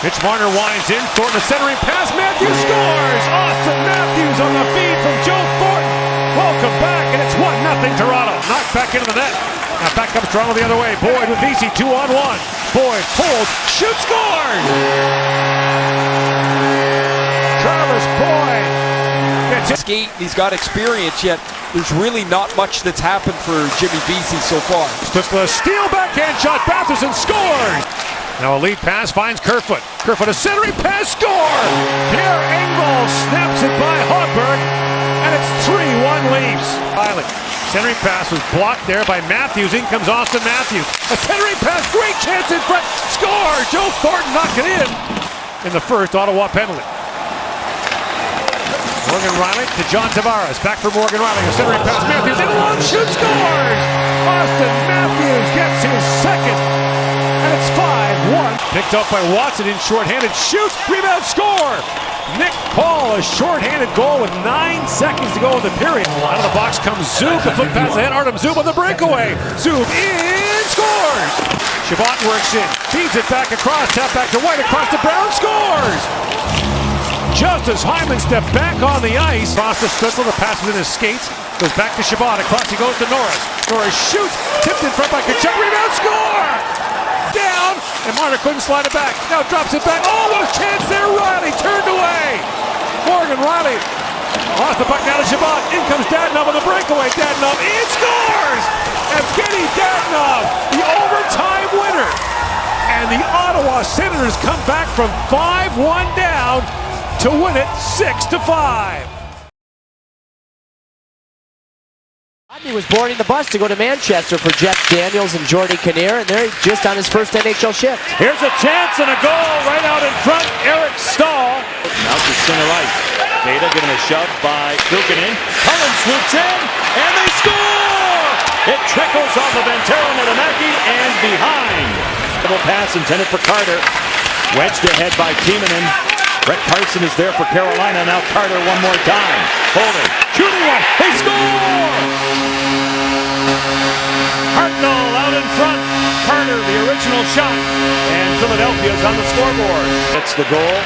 Mitch Marner winds in. Thornton, a centering pass. Matthews scores! Austin Matthews on the feed from Joe Thornton. Welcome back, and it's 1-0 Toronto. Knocked back into the net. Now back up Toronto the other way. Boyd with VC, 2-on-1. Boyd pulls, shoots, scores! Travis Boyd gets it. Skate, he's got experience, yet there's really not much that's happened for Jimmy Vesey so far. Just a steal backhand shot, Batherson scores! Now a lead pass finds Kerfoot. Kerfoot a centering pass, score! Pierre Engvall snaps it by Hogberg, and it's 3-1 Leafs. Pilot. Centering pass was blocked there by Matthews. In comes Austin Matthews. A centering pass, great chance in front. Score! Joe Thornton knocked it in the first Ottawa penalty. Morgan Riley to John Tavares. Back for Morgan Riley. A centering pass. Matthews in a long shoot, scores! Austin Matthews gets his second. And it's 5-1. Picked up by Watson in shorthanded. Shoots. Rebound, score! Nick Paul, a shorthanded goal with 9 seconds to go in the period. Out of the box comes Zub. The foot pass ahead. Artem Zub on the breakaway. Zub in, scores! Chabot works in. Feeds it back across. Tap back to White. Across to Brown. Scores! Just as Hyman stepped back on the ice. Across to Stützle. The pass is in his skates. Goes back to Chabot. Across he goes to Norris. Norris shoots. Tipped in front by Kachuk. Rebound. Score! Down, and Marner couldn't slide it back. Now drops it back. Almost chance there. Riley turned away. Morgan Riley lost the puck now to Chabot. In comes Dadonov on the breakaway. Dadonov in, scores! Evgeny Dadonov, the overtime winner. And the Ottawa Senators come back from 5-1 down to win it 6-5. He was boarding the bus to go to Manchester for Jeff Daniels and Jordy Kinnear, and they're just on his first NHL shift. Here's a chance and a goal right out in front. Eric Stahl. Now to center ice. Data given a shove by Kukinin. Cullen swoops in, and they score! It trickles off of Antero Niedermäki and behind. Double pass intended for Carter. Wedged ahead by Timonen. Brett Carson is there for Carolina. Now Carter one more time. Holding. Shooting one. They score! Hartnell out in front. Carter, the original shot. And Philadelphia's on the scoreboard. That's the goal.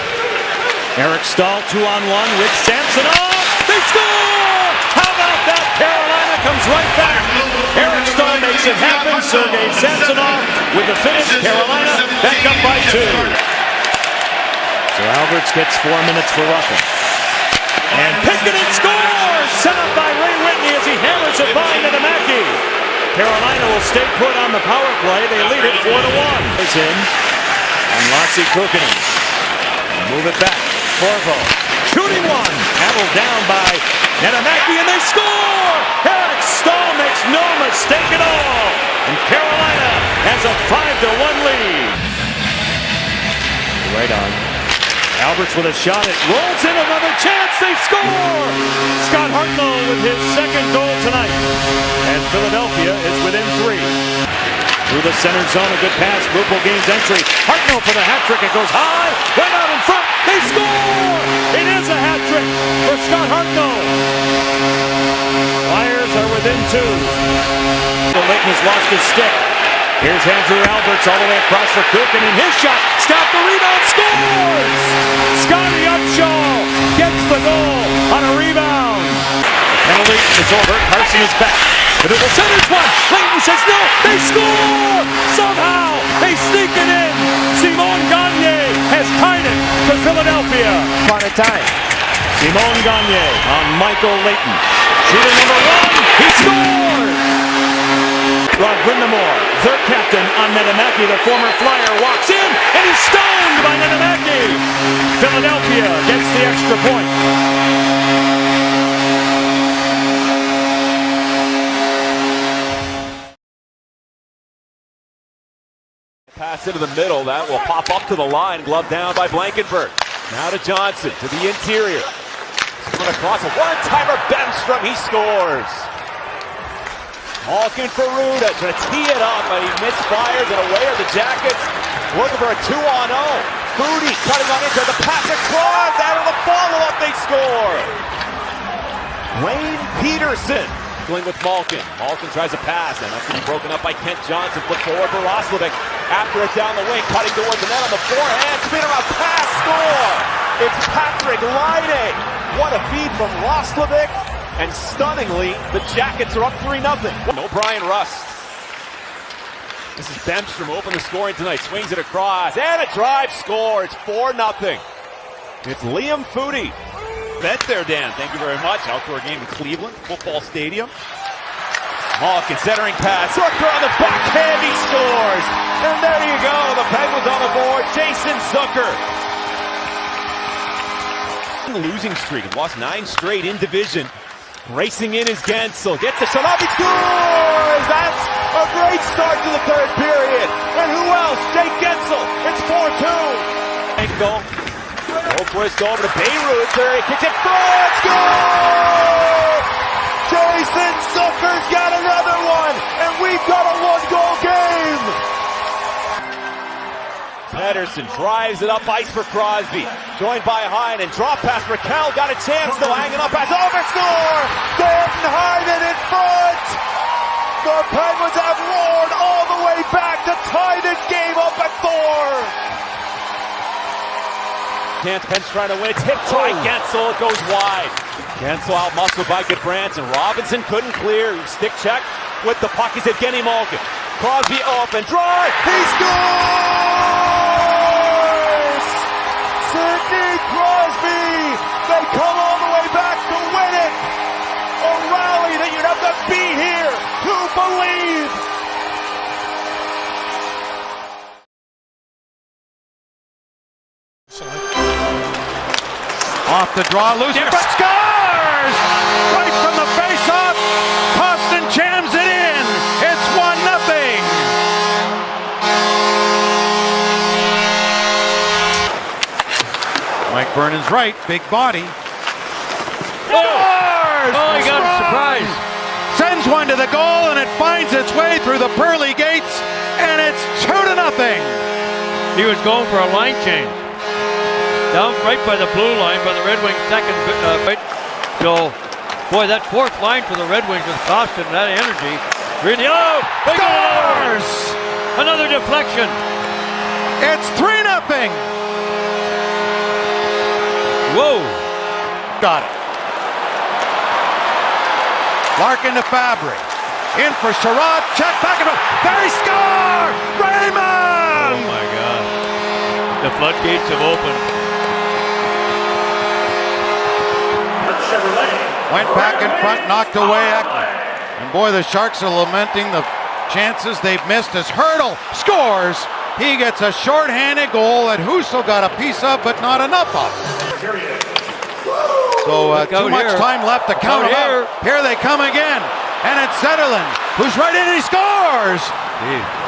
Eric Stahl 2-on-1 with Samsonov. They score! How about that? Carolina comes right back. Eric Stahl makes it happen. Sergei Samsonov with the finish. Carolina back up by 2. So Alberts gets 4 minutes for roughing. And Pickett scores! Set up by Ray Whitney as he hammers it by Niedermäki. Carolina will stay put on the power play. They lead it 4-1. Is in on Lassi Kukinin. Move it back. Corvo shooting one. Paddled down by Niedermäki and they score! Eric Stahl makes no mistake at all. And Carolina has a 5-1 lead. Right on. Alberts with a shot, it rolls in, another chance, they score! Scott Hartnell with his second goal tonight. And Philadelphia is within 3. Through the center zone, a good pass, Rupel gains entry. Hartnell for the hat trick, it goes high, right out in front, they score! It is a hat trick for Scott Hartnell. Flyers are within 2. Leighton has lost his stick. Here's Andrew Alberts all the way across for Kukin, and his shot, stop the rebound, scores! Scotty Upshaw gets the goal on a rebound. Penalty is over, Carson is back. But it will centers one, Leighton says no, they score! Somehow, they sneak it in. Simon Gagne has tied it for Philadelphia. Upon a time. Simon Gagne on Michael Leighton. Shooter number 1, he scores! Rod Brindamore, their captain on Niedermäki, the former Flyer, walks in, and he's stoned by Niedermäki. Philadelphia gets the extra point. Pass into the middle, that will pop up to the line, glove down by Blankenburg. Now to Johnson, to the interior. Coming across a one-timer, Bemstrom, he scores. Malkin for Ruda, trying to tee it up, but he misfires, and away are the Jackets. Looking for a 2-on-0. Foodie cutting on into the pass across, out of the follow-up, they score. Wayne Peterson dealing with Malkin. Malkin tries a pass, and that's going to be broken up by Kent Johnson. Put forward for Roslovic. After it down the wing, cutting towards the net on the forehand. Spin around, pass, score! It's Patrick Laine. What a feed from Roslovic. And stunningly, the Jackets are up 3-0. No Brian Rust. This is Bemstrom open the scoring tonight. Swings it across and a drive score. It's 4-0. It's Liam Foudy. Bet there, Dan. Thank you very much. Outdoor game in Cleveland, football stadium. Malkin centering pass. Zucker on the backhand. He scores. And there you go. The Penguins on the board. Jason Zucker. Losing streak. Lost 9 straight in division. Racing in is Gensel. Gets the shot off. He scores. That's a great start to the third period. And who else? Jake Gensel. It's 4-2. Angle. Holquist over to Beirut. There he kicks it front. Score! Jason Zucker's got another one. And we've got a 1-goal game. Pedersen drives it up ice for Crosby. Joined by Hine and drop pass. Raquel got a chance though, hanging up pass over, score! Gordon Hyman in front! The Penguins have roared all the way back to tie this game up at 4. Chance Pence trying to win. It's hit by Gensel. It goes wide. Gensel out muscled by Goodbranson. Robinson couldn't clear. Stick check with the puck. He's Evgeny Malkin. Crosby open. Drive. He scores! Sidney Crosby. They come all the way back to win it. A rally that you'd have to be here to believe. Off the draw, loose, but scores! Right from the face-off, Costin jams it in. It's 1-0. Mike Vernon's right, big body. Scores! Oh, he got a surprise. Sends one to the goal, and it finds its way through the pearly gates, and it's 2-0. He was going for a line change. Down right by the blue line, by the Red Wings second. So, boy, that fourth line for the Red Wings was costing that energy. Really, Scores! Another deflection. It's 3-0. Whoa. Got it. Larkin to Fabry. In for Sherrod. Check back and forth. They score! Raymond! Oh, my God. The floodgates have opened. Went back in front, knocked away Ekman. And boy, the Sharks are lamenting the chances they've missed as Hurdle scores. He gets a shorthanded goal that Husso got a piece of, but not enough of. So too much time left to count them out. Here they come again. And it's Zetterlund, who's right in and he scores.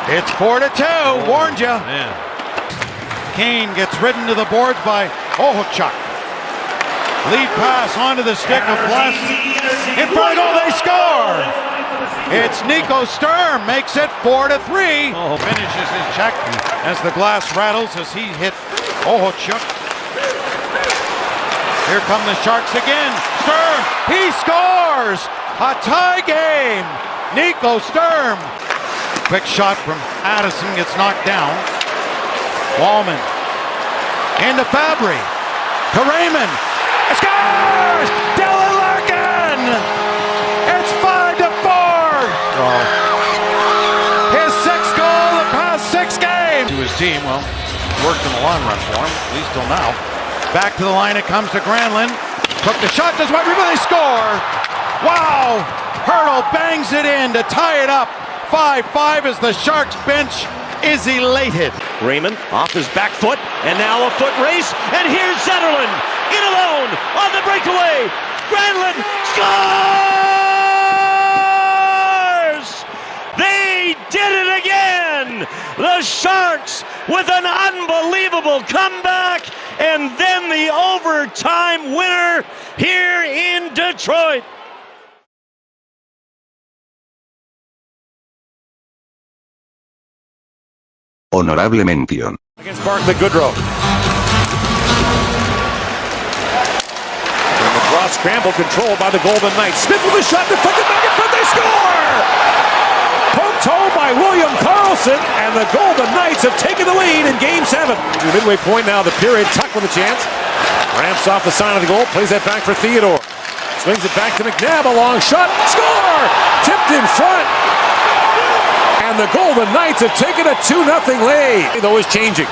It's 4-2, warned you. Kane gets ridden to the boards by Ohochuk. Lead pass onto the stick of Bless. In front of goal, they score! It's Nico Sturm, makes it 4-3. Finishes his check as the glass rattles as he hit Ohochuk. Here come the Sharks again. Sturm, he scores! A tie game! Nico Sturm. Quick shot from Addison, gets knocked down. Wallman. Into Fabry. To Raymond. Scores! Dylan Larkin! It's 5-4! His 6th goal the past 6 games. To his team, well, worked in the long run for him, at least till now. Back to the line it comes to Granlund. Took the shot, does what? They score! Wow! Hurdle bangs it in to tie it up. 5-5 as the Sharks bench is elated. Raymond off his back foot, and now a foot race, and here's Zetterlund in alone on the breakaway. Granlund scores! They did it again! The Sharks with an unbelievable comeback, and then the overtime winner here in Detroit. Honorable mention. Against Barclay Goodrow. Lacrosse scramble controlled by the Golden Knights. Smith with a shot, deflected back in front, they score! Poked home by William Karlsson, and the Golden Knights have taken the lead in Game 7. Midway point now, the period. Tuck with a chance. Ramps off the side of the goal, plays that back for Theodore. Swings it back to McNabb, a long shot, score! Tipped in front. And And the Golden Knights have taken a 2-0 lead. Though is changing.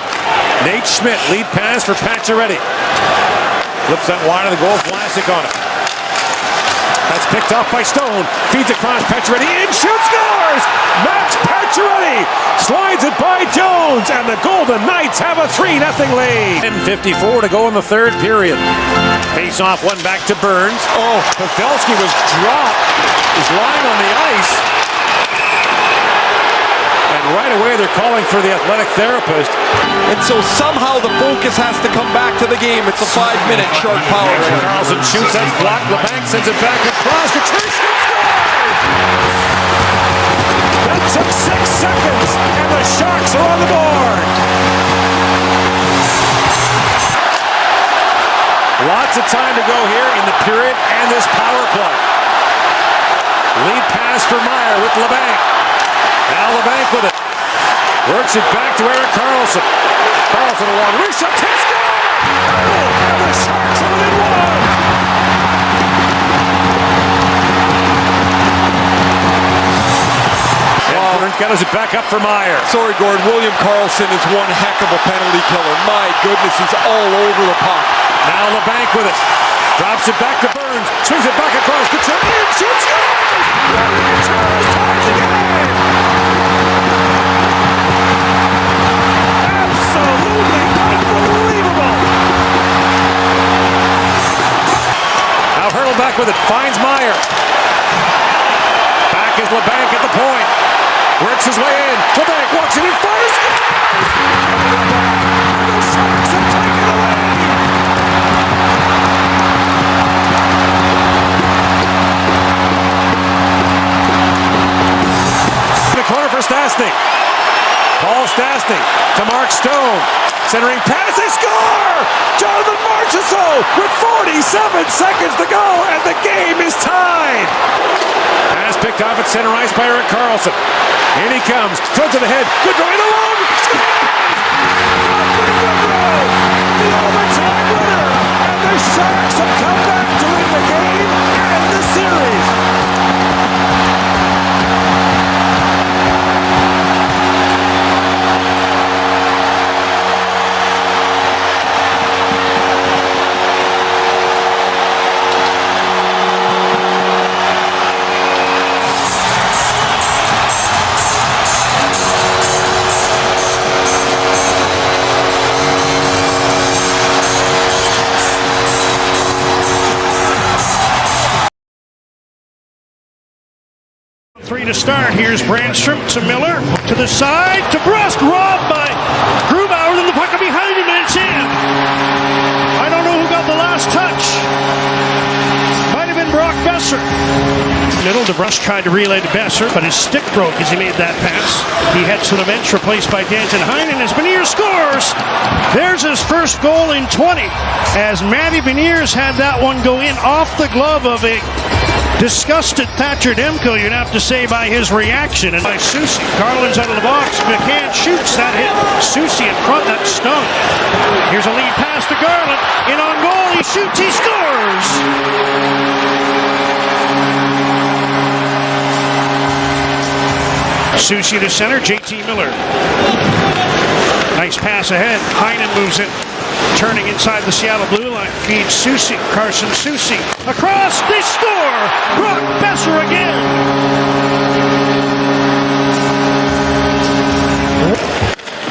Nate Schmidt, lead pass for Pacioretty. Flips that wide of the goal, Vlasic on it. That's picked off by Stone. Feeds across Pacioretty. In, shoots, scores! Max Pacioretty slides it by Jones, and the Golden Knights have a 3-0 lead. 10:54 to go in the third period. Face off one back to Burns. Oh, Pavelski was dropped. He's lying on the ice. And right away they're calling for the athletic therapist. And so somehow the focus has to come back to the game. It's a 5-minute short power. Carlson shoots, that's blocked. LeBanc sends it back across to Trish. That took 6 seconds, and the Sharks are on the board. Lots of time to go here in the period and this power play. Lead pass for Meyer with LeBanc. Now LeBanc with it. Works it back to Erik Karlsson. Karlsson along. Risha Tiska! And the Sharks are within one! Burns gathers it back up for Meyer. Sorry, Gord. William Karlsson is one heck of a penalty killer. My goodness, he's all over the puck. Now LeBanc with it. Drops it back to Burns. Swings it back across the trip. And shoots, scores! Scores! Ties the game! Absolutely unbelievable! Now Hurdle back with it. Finds Meyer. Back is LeBanc at the point. Works his way in. LeBanc walks it in, fires. The Sharks have taken the lead. In the corner for Stastny. Paul Stastny to Mark Stone. Centering pass, they score! Jonathan Marchessault with 47 seconds to go, and the game is tied. Pass picked off at center ice by Erik Karlsson. In he comes, throws it ahead. Goodrow in alone. The overtime winner, and the Sharks have come back to win the game and the series. Three to start. Here's Brandstrom to Miller. To the side. To Brust. Robbed by Grubauer. Then the puck behind him and it's in. I don't know who got the last touch. Might have been Brock Besser. Middle. DeBrusque tried to relay to Besser, but his stick broke as he made that pass. He heads to the bench, replaced by Danton Heinen as Beniers scores. There's his first goal in 20, as Matty Beniers had that one go in off the glove of a disgusted Thatcher Demko, you'd have to say, by his reaction. And by Soucy. Garland's out of the box. McCann shoots. That hit Soucy in front. That stung. Here's a lead pass to Garland. In on goal. He shoots. He scores. Soucy to center. JT Miller. Nice pass ahead. Heinen moves it. Turning inside the Seattle blue line. Feeds Soucy. Carson Soucy. Across. They score. Brock Besser again.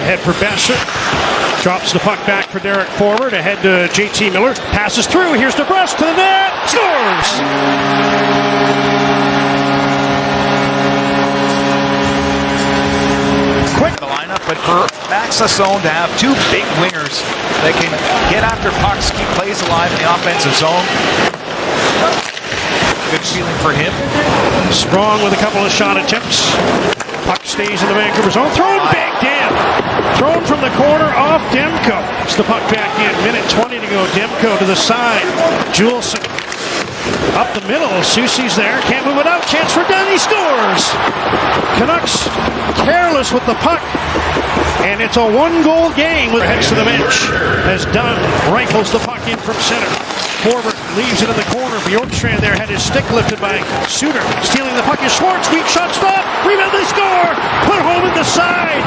Ahead for Besser. Drops the puck back for Derek Forward. Ahead to JT Miller. Passes through. Here's DeBrusque to the net. Scores. Quick the lineup, but for Max Lasson to have two big wingers that can get after pucks, keep plays alive in the offensive zone. Good feeling for him. Sprong with a couple of shot attempts. Puck stays in the Vancouver zone. Thrown back in. Thrown from the corner off Demko. It's the puck back in. Minute 20 to go. Demko to the side. Juleson up the middle. Soucy's there. Can't move it out. Chance for Dunn. He scores. Canucks careless with the puck. And it's a one-goal game. Heads to the bench as Dunn rifles the puck in from center. Forward leaves it in the corner. Bjorkstrand there had his stick lifted by Suter. Stealing the puck is Schwartz. Weak shot stop. Rebound, they score. Put home in the side.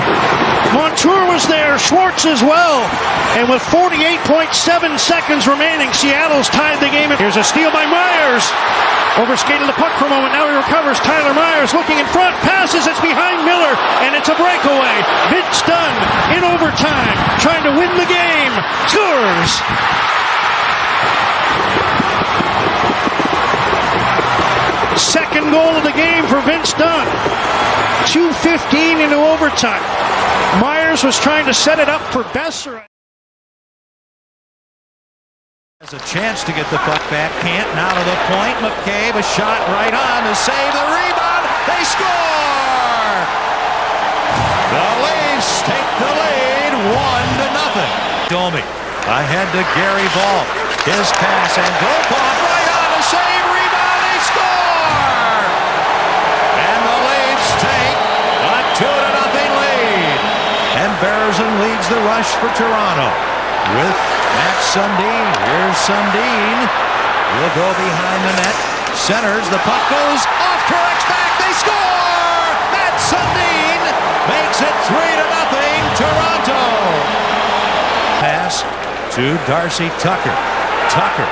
Montour was there. Schwartz as well. And with 48.7 seconds remaining, Seattle's tied the game. Here's a steal by Myers. Overskated the puck for a moment. Now he recovers. Tyler Myers looking in front. Passes. It's behind Miller. And it's a breakaway. Vince Dunn in overtime. Trying to win the game. Scores. Second goal of the game for Vince Dunn. 2:15 into overtime. Myers was trying to set it up for Besser. Has a chance to get the puck back. Can't. Now to the point. McCabe, a shot right on to save the rebound. They score! The Leafs take the lead 1-0. Domi ahead to Gary Ball. His pass and Dolphin right on to save. Rebound. They score! And the Leafs take a 2-0 lead. And Berenson leads the rush for Toronto with Matt Sundin. Here's Sundin. Will go behind the net. Centers. The puck goes off. Truex back. They score! Matt Sundin makes it 3-0 Toronto. Pass to Darcy Tucker. Tucker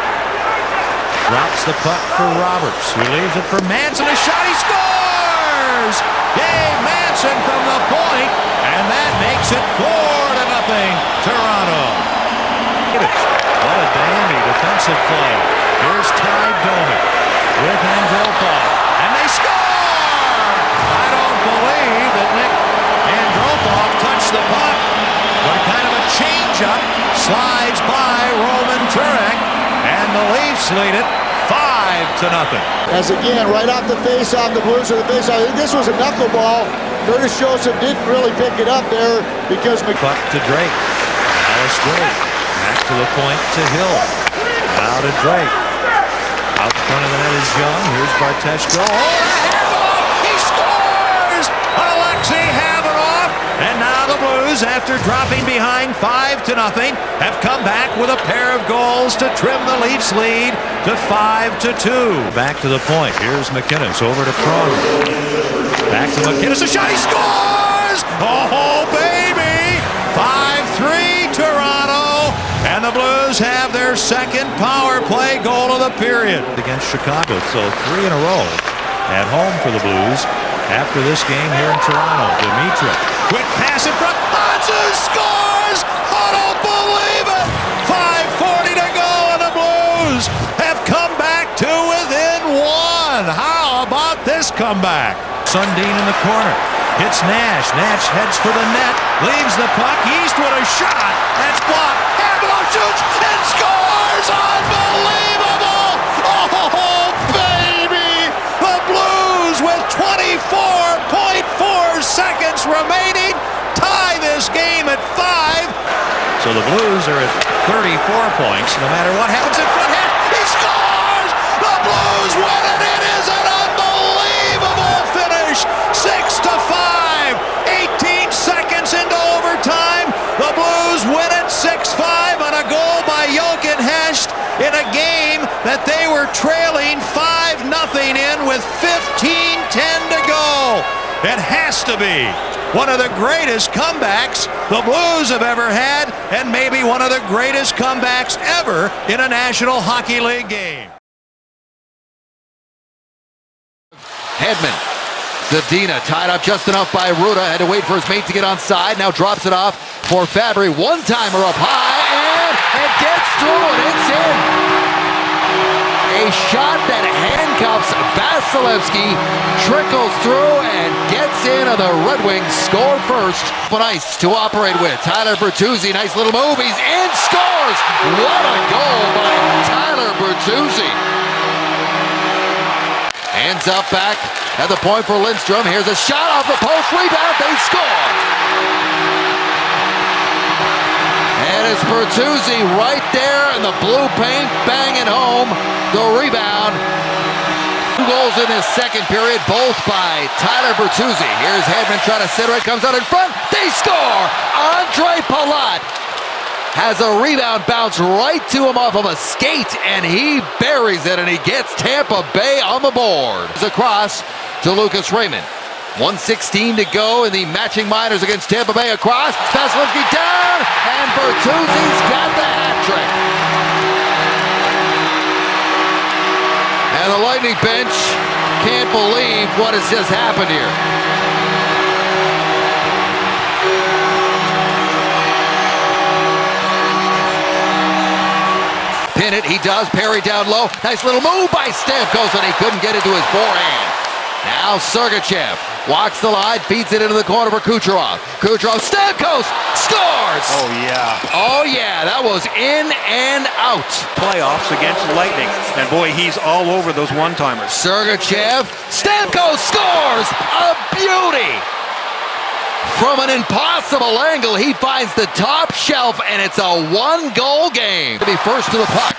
drops the puck for Roberts, who leaves it for Manson. A shot. He scores! Dave Manson from the point, and that makes it 4-0 Toronto. What a dandy defensive play. Here's Ty Domi with Andropov, and they score! I don't believe that Nick Andropov touched the puck, but kind of a change-up slides by Roman Turek, and the Leafs lead it 5-0. As again, right off the face-off, the Blues are the face-off. This was a knuckleball. Curtis Joseph didn't really pick it up there because puck to Drake. Alice Drake. Back to the point to Hill. Now to Drake. Out front of the net is Young. Here's Barteshko. Oh, Havanoff! He scores! Alexei Havanoff! And now the Blues, after dropping behind 5-0, have come back with a pair of goals to trim the Leafs lead to 5-2. Back to the point. Here's McInnes over to Cronin. Back to McInnes. A shot. He scores! Oh, baby! 5-3 Toronto. And the Blues have their second power play goal of the period against Chicago. So 3 in a row at home for the Blues after this game here in Toronto. Dimitra, quick pass in front. Hansu scores! I don't believe it! 5:40 to go, and the Blues have come back to within 1. How about this comeback? Sundin in the corner. Hits Nash. Nash heads for the net. Leaves the puck. Eastwood a shot. That's blocked. Havanoff shoots and scores! Unbelievable! Oh, baby! The Blues with 24.4 seconds remaining tie this game at 5. So the Blues are at 34 points. No matter what happens in front. He scores! The Blues win it! It is an unbelievable finish! 6-5. 18 seconds into overtime. The Blues win it 6-5 on a goal by Jochen Hecht in a game that they were trailing 5-0 in with 15:10 to go. It has to be one of the greatest comebacks the Blues have ever had, and maybe one of the greatest comebacks ever in a National Hockey League game. Hedman. Zadina tied up just enough by Ruda. Had to wait for his mate to get onside. Now drops it off for Fabry. One-timer up high, and it gets through, and it's in. A shot that handcuffs Vasilevsky, trickles through and gets in, and the Red Wings score first. Nice to operate with. Tyler Bertuzzi, nice little move. He's in, scores! What a goal by Tyler Bertuzzi. Hands up back at the point for Lindstrom. Here's a shot off the post, rebound, they score! And it's Bertuzzi right there in the blue paint, banging home the rebound. 2 goals in this second period, both by Tyler Bertuzzi. Here's Hedman trying to center it, comes out in front, they score! Andre Palat has a rebound bounce right to him off of a skate, and he buries it, and he gets Tampa Bay on the board. Across to Lucas Raymond. 1:16 to go in the matching minors against Tampa Bay. Across, Vasilevsky down, and Bertuzzi's got the hat trick. And the Lightning bench can't believe what has just happened here. Pin it, he does. Perry down low. Nice little move by Stamkos, and he couldn't get it to his forehand. Now Sergachev walks the line, feeds it into the corner for Kucherov. Kucherov, Stamkos scores! Oh, yeah. Oh, yeah, that was in and out. Playoffs against Lightning. And boy, he's all over those one-timers. Sergachev, Stamkos scores! A beauty! From an impossible angle, he finds the top shelf, and it's a one-goal game. To be first to the puck.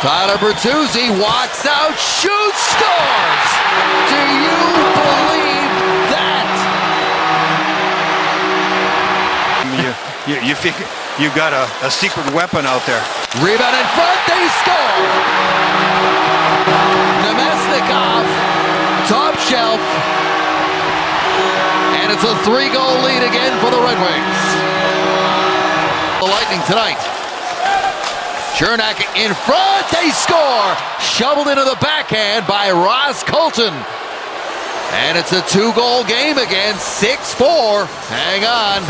Tyler Bertuzzi walks out, shoots, scores! Do you believe that? You think you got a secret weapon out there. Rebound in front, they score! Nemesnikov, top shelf. And it's a 3-goal lead again for the Red Wings. The Lightning tonight. Chernak in front, they score! Shoveled into the backhand by Ross Colton. And it's a 2-goal game again, 6-4. Hang on.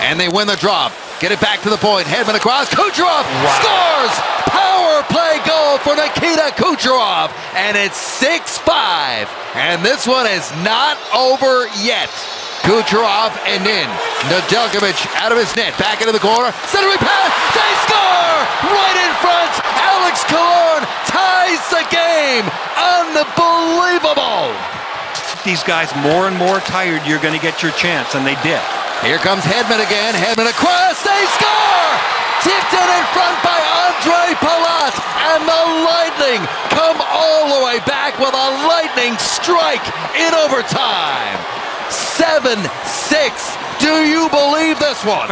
And they win the drop. Get it back to the point. Hedman across. Kucherov scores! Power play goal for Nikita Kucherov. And it's 6-5. And this one is not over yet. Kucherov and in. Nedeljkovic out of his net. Back into the corner. Centering pass. They score! Right in front. Alex Killorn ties the game. Unbelievable. These guys more and more tired. You're going to get your chance, and they did. Here comes Hedman again. Hedman across. They score! Tipped in front by Andre Palat. And the Lightning come all the way back with a lightning strike in overtime. 7-6. Do you believe this one?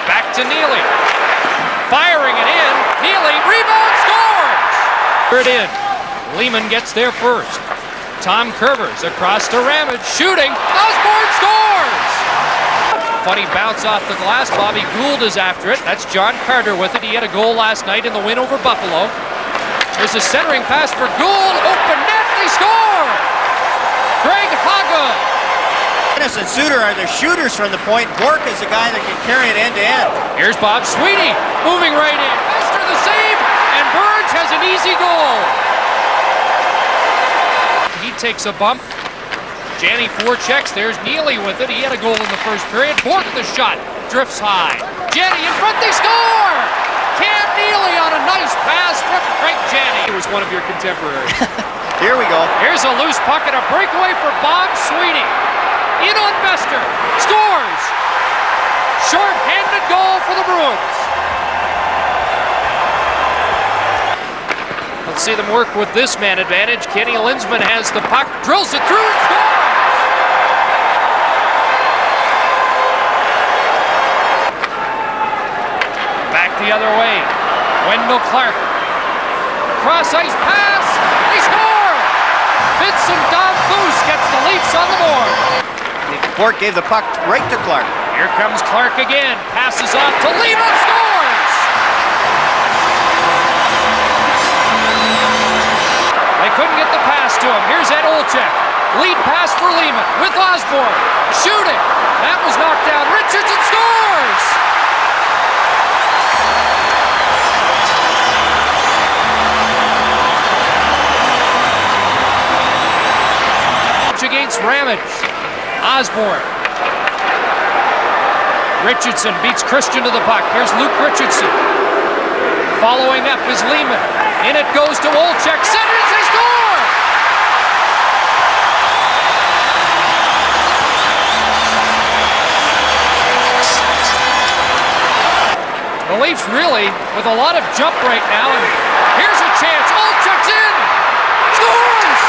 Back to Neely. Firing it in. Neely, rebound, scores! It in. Lehman gets there first. Tom Curvers across to Ramage, shooting. Osborne scores! Funny bounce off the glass. Bobby Gould is after it. That's John Carter with it. He had a goal last night in the win over Buffalo. There's a centering pass for Gould. Open net. They score! Greg Haga. Dennis and Suter are the shooters from the point. Bork is the guy that can carry it end to end. Here's Bob Sweeney moving right in. Mester the save, and Burns has an easy goal. He takes a bump. Janney forechecks. There's Neely with it. He had a goal in the first period. Bork the shot. Drifts high. Janney in front. They score! Cam Neely on a nice pass from Craig Janney. He was one of your contemporaries. Here we go. Here's a loose puck and a breakaway for Bob Sweeney. In on Mester. Scores! Short-handed goal for the Bruins. Let's see them work with this man advantage. Kenny Linsman has the puck, drills it through, and scores! Back the other way. Wendell Clark. Cross ice pass. They score! Vincent Damphousse gets the Leafs on the board. Bork gave the puck right to Clark. Here comes Clark again. Passes off to Lehman. Scores! They couldn't get the pass to him. Here's Ed Olczyk. Lead pass for Lehman with Osborne. Shooting. That was knocked down. Richardson scores! Against Ramage. Osborne. Richardson beats Christian to the puck. Here's Luke Richardson. Following up is Lehman. In it goes to Olczyk. Centers, they score! The Leafs really with a lot of jump right now. And here's a chance. Olczyk's in! Scores!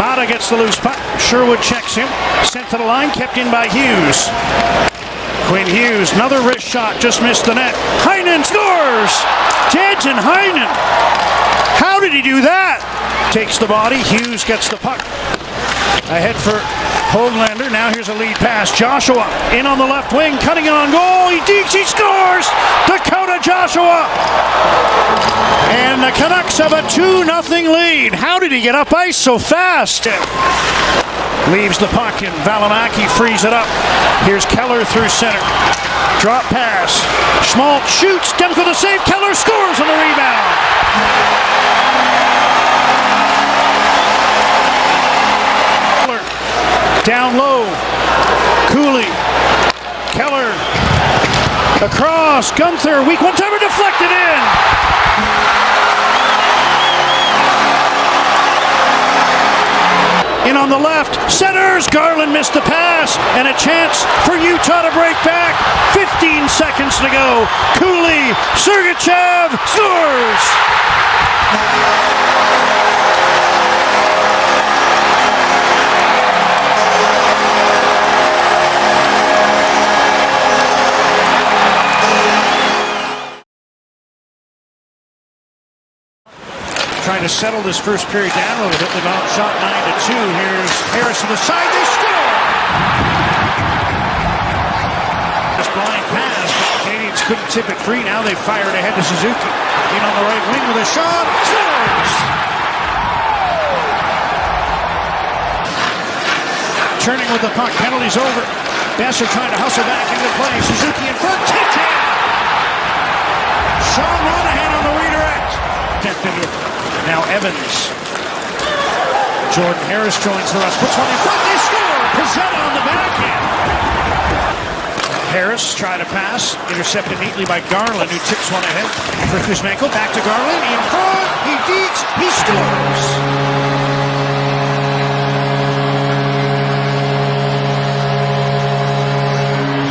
Mata gets the loose puck. Sherwood checks him. Sent to the line, kept in by Hughes. Quinn Hughes, another wrist shot, just missed the net. Heinen scores! Danton Heinen! How did he do that? Takes the body, Hughes gets the puck. Ahead for Hoglander, now here's a lead pass. Joshua in on the left wing, cutting it on goal, he dekes, he scores! Dakota Joshua! And the Canucks have a 2-0 lead. How did he get up ice so fast? Leaves the puck and Valimaki frees it up. Here's Keller through center. Drop pass. Schmaltz shoots. Demko the save. Keller scores on the rebound. Down low. Cooley. Keller. Across. Gunther. Weak one timer deflected in. In on the left, centers, Garland missed the pass, and a chance for Utah to break back. 15 seconds to go. Cooley, Sergachev scores! Trying to settle this first period down a little bit. They've outshot 9-2. Here's Harris to the side. They score! This blind pass, but the Canadians couldn't tip it free. Now they fired ahead to Suzuki. In on the right wing with a shot. Scores! Turning with the puck. Penalty's over. Besser trying to hustle back into play. Suzuki in front. Tipped in! Sean Monahan on the redirect. Now Evans. Jordan Harris joins the rush. Puts one in front. They score! Pizzetta on the backhand. Harris trying to pass. Intercepted neatly by Garland, who tips one ahead for Kuzmenko. Back to Garland. In front. He beats. He scores!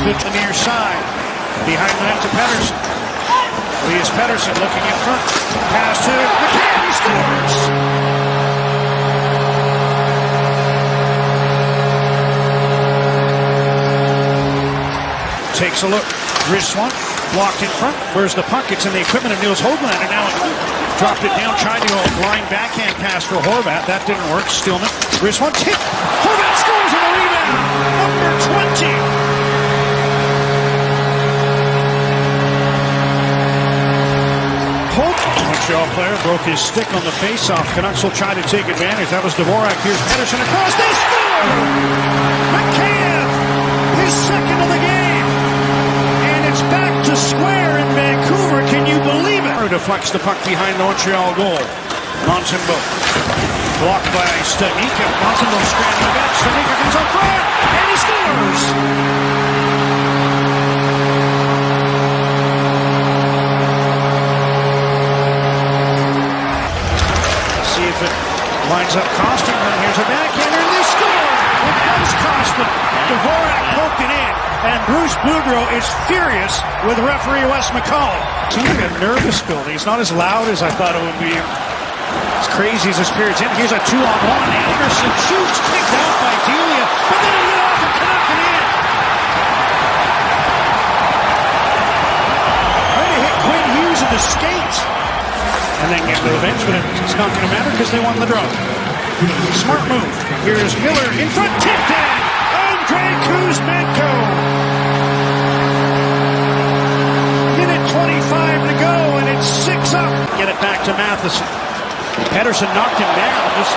Good to the near side. Behind the net to Pettersson. Elias Pettersson looking in front. Pass to McCann. He scores! Takes a look. Wrist one. Blocked in front. Where's the puck? It's in the equipment of Niels Hoglander. Now dropped it down. Tried to go blind backhand pass for Horvat. That didn't work. Stillman. Wrist one. Tip. Horvat scores on the rebound. Number 20. Montreal player broke his stick on the face-off. Canucks will try to take advantage. That was Dvorak. Here's Pettersson across. They score! McCann, his second of the game. And it's back to square in Vancouver. Can you believe it? Deflects the puck behind the Montreal goal. Montembeault. Blocked by Stanika. Montembeault scrambling back. Stanika comes up front. And he scores! Lines up Kostin, here's a backhander, and they score! It comes Kostin. Dvorak poked it in, and Bruce Boudreau is furious with referee Wes McCall. Seems like a nervous building. It's not as loud as I thought it would be. As crazy as this period's in. Here's a 2-on-1. Anderson shoots, kicked out by Delia, but then he lit off and Canuck it in. Trying to hit Quinn Hughes in the skate. And then get to the bench, but it's not going to matter because they won the draw. Smart move. Here's Miller in front, tipped in. Andrei Kuzmenko. Minute 25 to go, and it's 6-up. Get it back to Matheson. Pettersson knocked him down. Just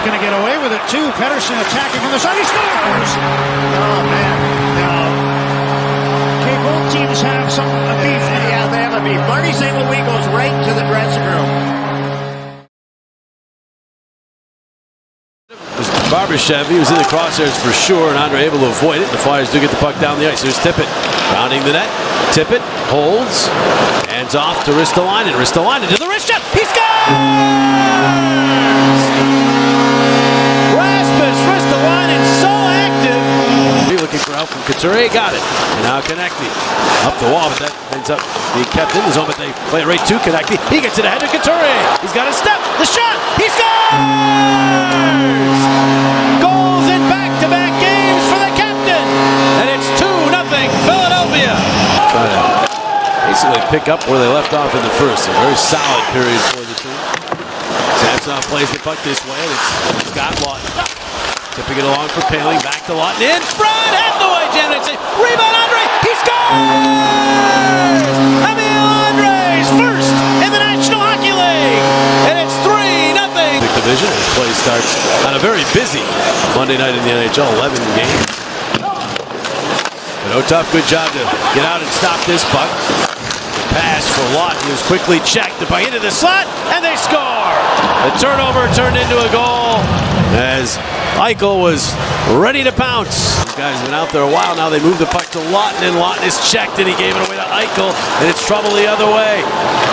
going to get away with it, too. Pettersson attacking from the side. He scores! Oh, man. No. Okay, both teams have some beef now. Yeah, they have a beef. Marty St. Louis goes right to the dressing room. Barbashev, he was in the crosshairs for sure, and Andre able to avoid it. The Flyers do get the puck down the ice. There's Tippett rounding the net. Tippett holds, hands off to Ristolainen. Ristolainen to the wrist shot. He scores! Rasmus Ristolainen so active. Looking for help now from Couture, got it. And now Konechny up the wall, but that ends up being kept in the zone, but they play it right to Konechny. He gets it ahead to Couture. He's got a step, the shot, he scores! Goals in back-to-back games for the captain, and it's 2-0 Philadelphia. Trying to basically pick up where they left off in the first. A very solid period for the team. Samsonov plays the puck this way, and it's Scott Lawton. Tipping it along for Paling, back to Lawton, in front, Hathaway, jammed it, rebound, Andre, he scores! Emil Andre's first in the National Hockey League, and it's 3-0. The division as play starts on a very busy Monday night in the NHL, 11 games. But O'Tough, good job to get out and stop this puck. Pass for Lawton, he was quickly checked, the puck into the slot, and they score! The turnover turned into a goal as Eichel was ready to pounce. These guys have been out there a while now. They move the puck to Lawton, and Lawton is checked, and he gave it away to Eichel, and it's trouble the other way.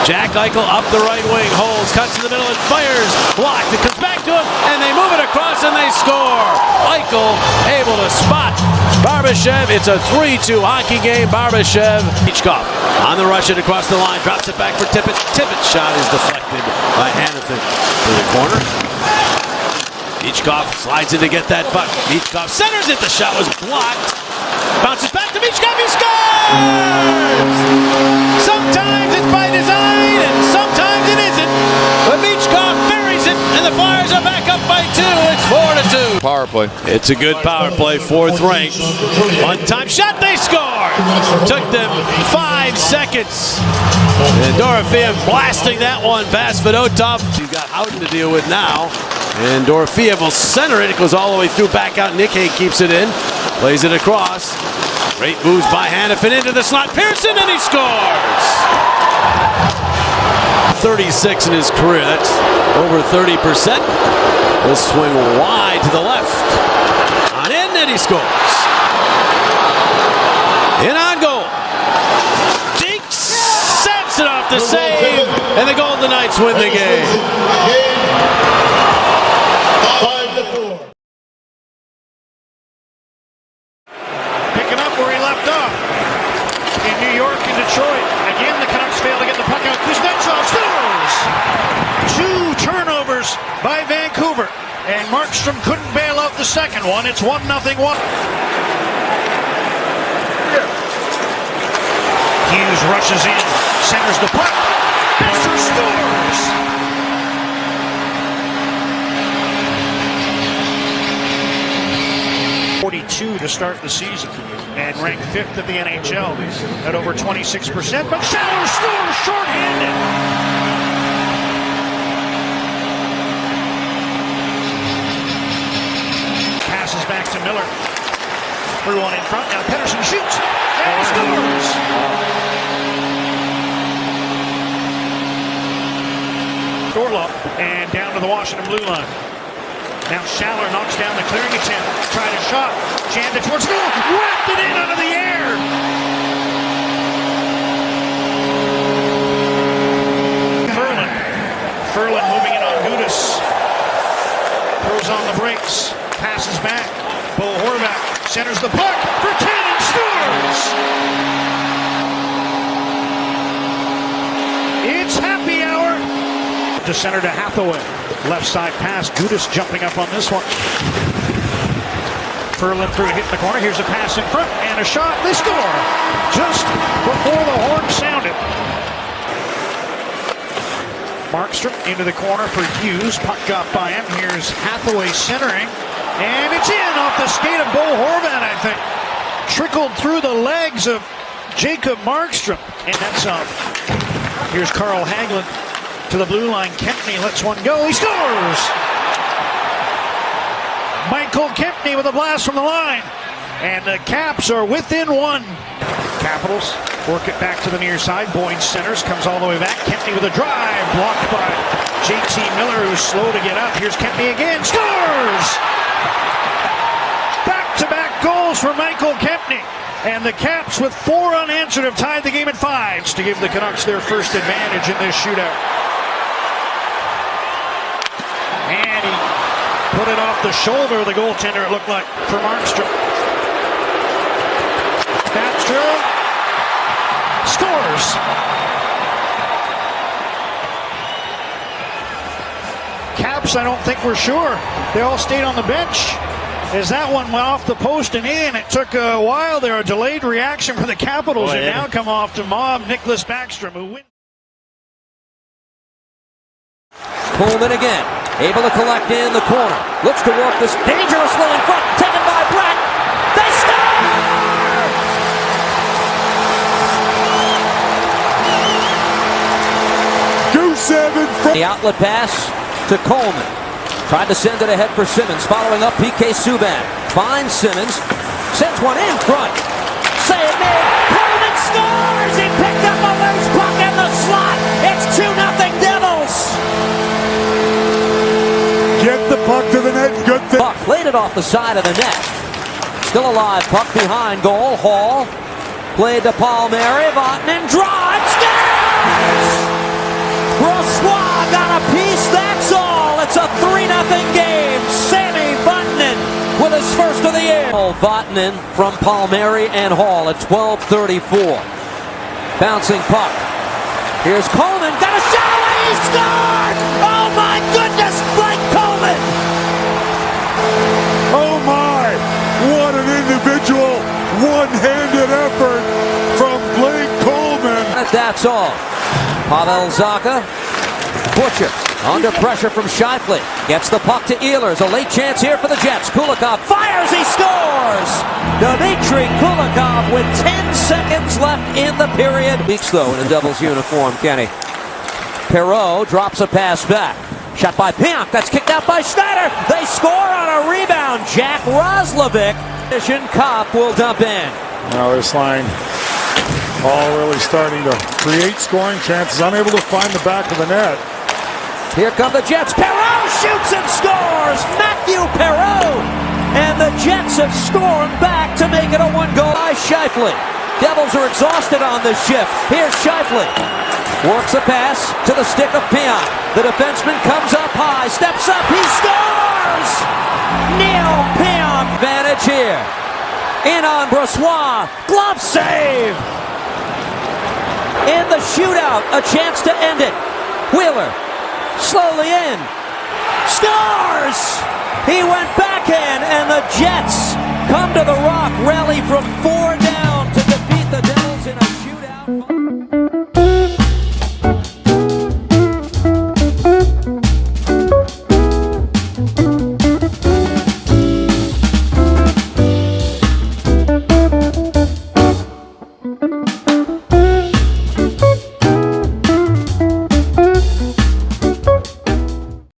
Jack Eichel up the right wing, holds, cuts to the middle, and fires. Blocked. It comes back to him, and they move it across, and they score. Eichel able to spot Barbashev. It's a 3-2 hockey game. Barbashev, Michkov on the rush, it across the line, drops it back for Tippett. Tippett's shot is deflected by Hanifin to the corner. Michkov slides in to get that puck. Michkov centers it. The shot was blocked. Bounces back to Michkov. He scores! Sometimes it's by design, and sometimes it isn't. But Michkov buries it, and the Flyers are back up by 2. It's 4-2. Power play. It's a good power play, 4th ranked. One-time shot, they score! Took them 5 seconds. And Dorofeev blasting that one past Fedotov. You've got Houghton to deal with now. And Dorofeev will center it. It goes all the way through, back out. Nick Hague keeps it in. Plays it across. Great moves by Hanifin into the slot. Pearson, and he scores! 36 in his career. That's over 30%. He'll swing wide to the left. On in, and he scores. In on goal. Jinx sets it off the save, and the Golden Knights win the game. 5-4. Picking up where he left off. In New York and Detroit. Again, the Canucks fail to get the puck out. Kuznetsov scores! 2 turnovers by Vancouver. And Markstrom couldn't bail out the second one. It's 1-0. Hughes rushes in, centers the puck. Baxter scores! .42 to start the season, and ranked 5th in the NHL at over 26%. But Shaller scores shorthanded. Passes back to Miller. Through one in front. Now Pettersson shoots and he scores. Orlov and down to the Washington blue line. Now Shaller knocks down the clearing attempt. Tried a shot. Jammed it towards goal. Wrapped it in out of the air. Ferland moving in on Gudis. Throws on the brakes. Passes back. Bo Horvat centers the puck. Buchanan scores! It's happy hour. To center to Hathaway. Left side pass. Gudis jumping up on this one. Ferland through, hit in the corner. Here's a pass in front and a shot. They score just before the horn sounded. Markstrom into the corner for Hughes. Puck got by him. Here's Hathaway centering. And it's in off the skate of Bo Horvat, I think. Trickled through the legs of Jacob Markstrom. And that's up. Here's Carl Hagelin to the blue line. Kempney lets one go. He scores! Michael Kempney with a blast from the line. And the Caps are within 1. Capitals work it back to the near side. Boyd centers, comes all the way back. Kempney with a drive, blocked by JT Miller, who's slow to get up. Here's Kempney again, scores! Back-to-back goals for Michael Kempney. And the Caps, with 4 unanswered, have tied the game at 5 to give the Canucks their first advantage in this shootout. And he put it off the shoulder of the goaltender, it looked like, for Markstrom. Backstra scores. Caps, I don't think we're sure. They all stayed on the bench. As that one went off the post and in, it took a while there, a delayed reaction for the Capitals, and now come off to mob Nicholas Backstrom, who wins. Coleman again, able to collect in the corner. Looks to work this dangerously in front, taken by Brett. They score! Goose in front. The outlet pass to Coleman. Tried to send it ahead for Simmons, following up PK Subban. Finds Simmons, sends one in front. Save made. Coleman scores! He picked up a loose puck in the slot. It's 2-0 Devils. Get the puck to the net. Good thing. Puck played it off the side of the net. Still alive. Puck behind goal. Hall played to Palmieri. Vatanen drives. Scores! Brossoit got a piece. That's all. It's a 3-0 game. Sammy Vatanen with his first of the year. Vatanen from Palmieri and Hall at 12:34. Bouncing puck. Here's Coleman. Got a shot away. He scored! Oh my goodness, Blake Coleman! Oh my! What an individual one-handed effort from Blake Coleman. That's all. Pavel Zacha. Butcher under pressure from Scheifele. Gets the puck to Ehlers. A late chance here for the Jets. Kulikov fires. He scores! Dmitry Kulikov with 10 seconds left in the period. Weeks though in a Devils uniform, Kenny. Perreault drops a pass back. Shot by Pionk. That's kicked out by Schneider. They score on a rebound. Jack Roslovic. Kopp will dump in. Now this line all really starting to create scoring chances. Unable to find the back of the net. Here come the Jets. Perreault shoots and scores! Matthew Perreault! And the Jets have stormed back to make it a one-goal by Scheifele. Devils are exhausted on this shift. Here's Scheifele. Works a pass to the stick of Pionk. The defenseman comes up high, steps up, he scores! Neil Pionk. Advantage here. In on Brossoit. Glove save! In the shootout, a chance to end it. Wheeler. Slowly in. Scores! He went backhand, and the Jets come to the Rock, rally from 4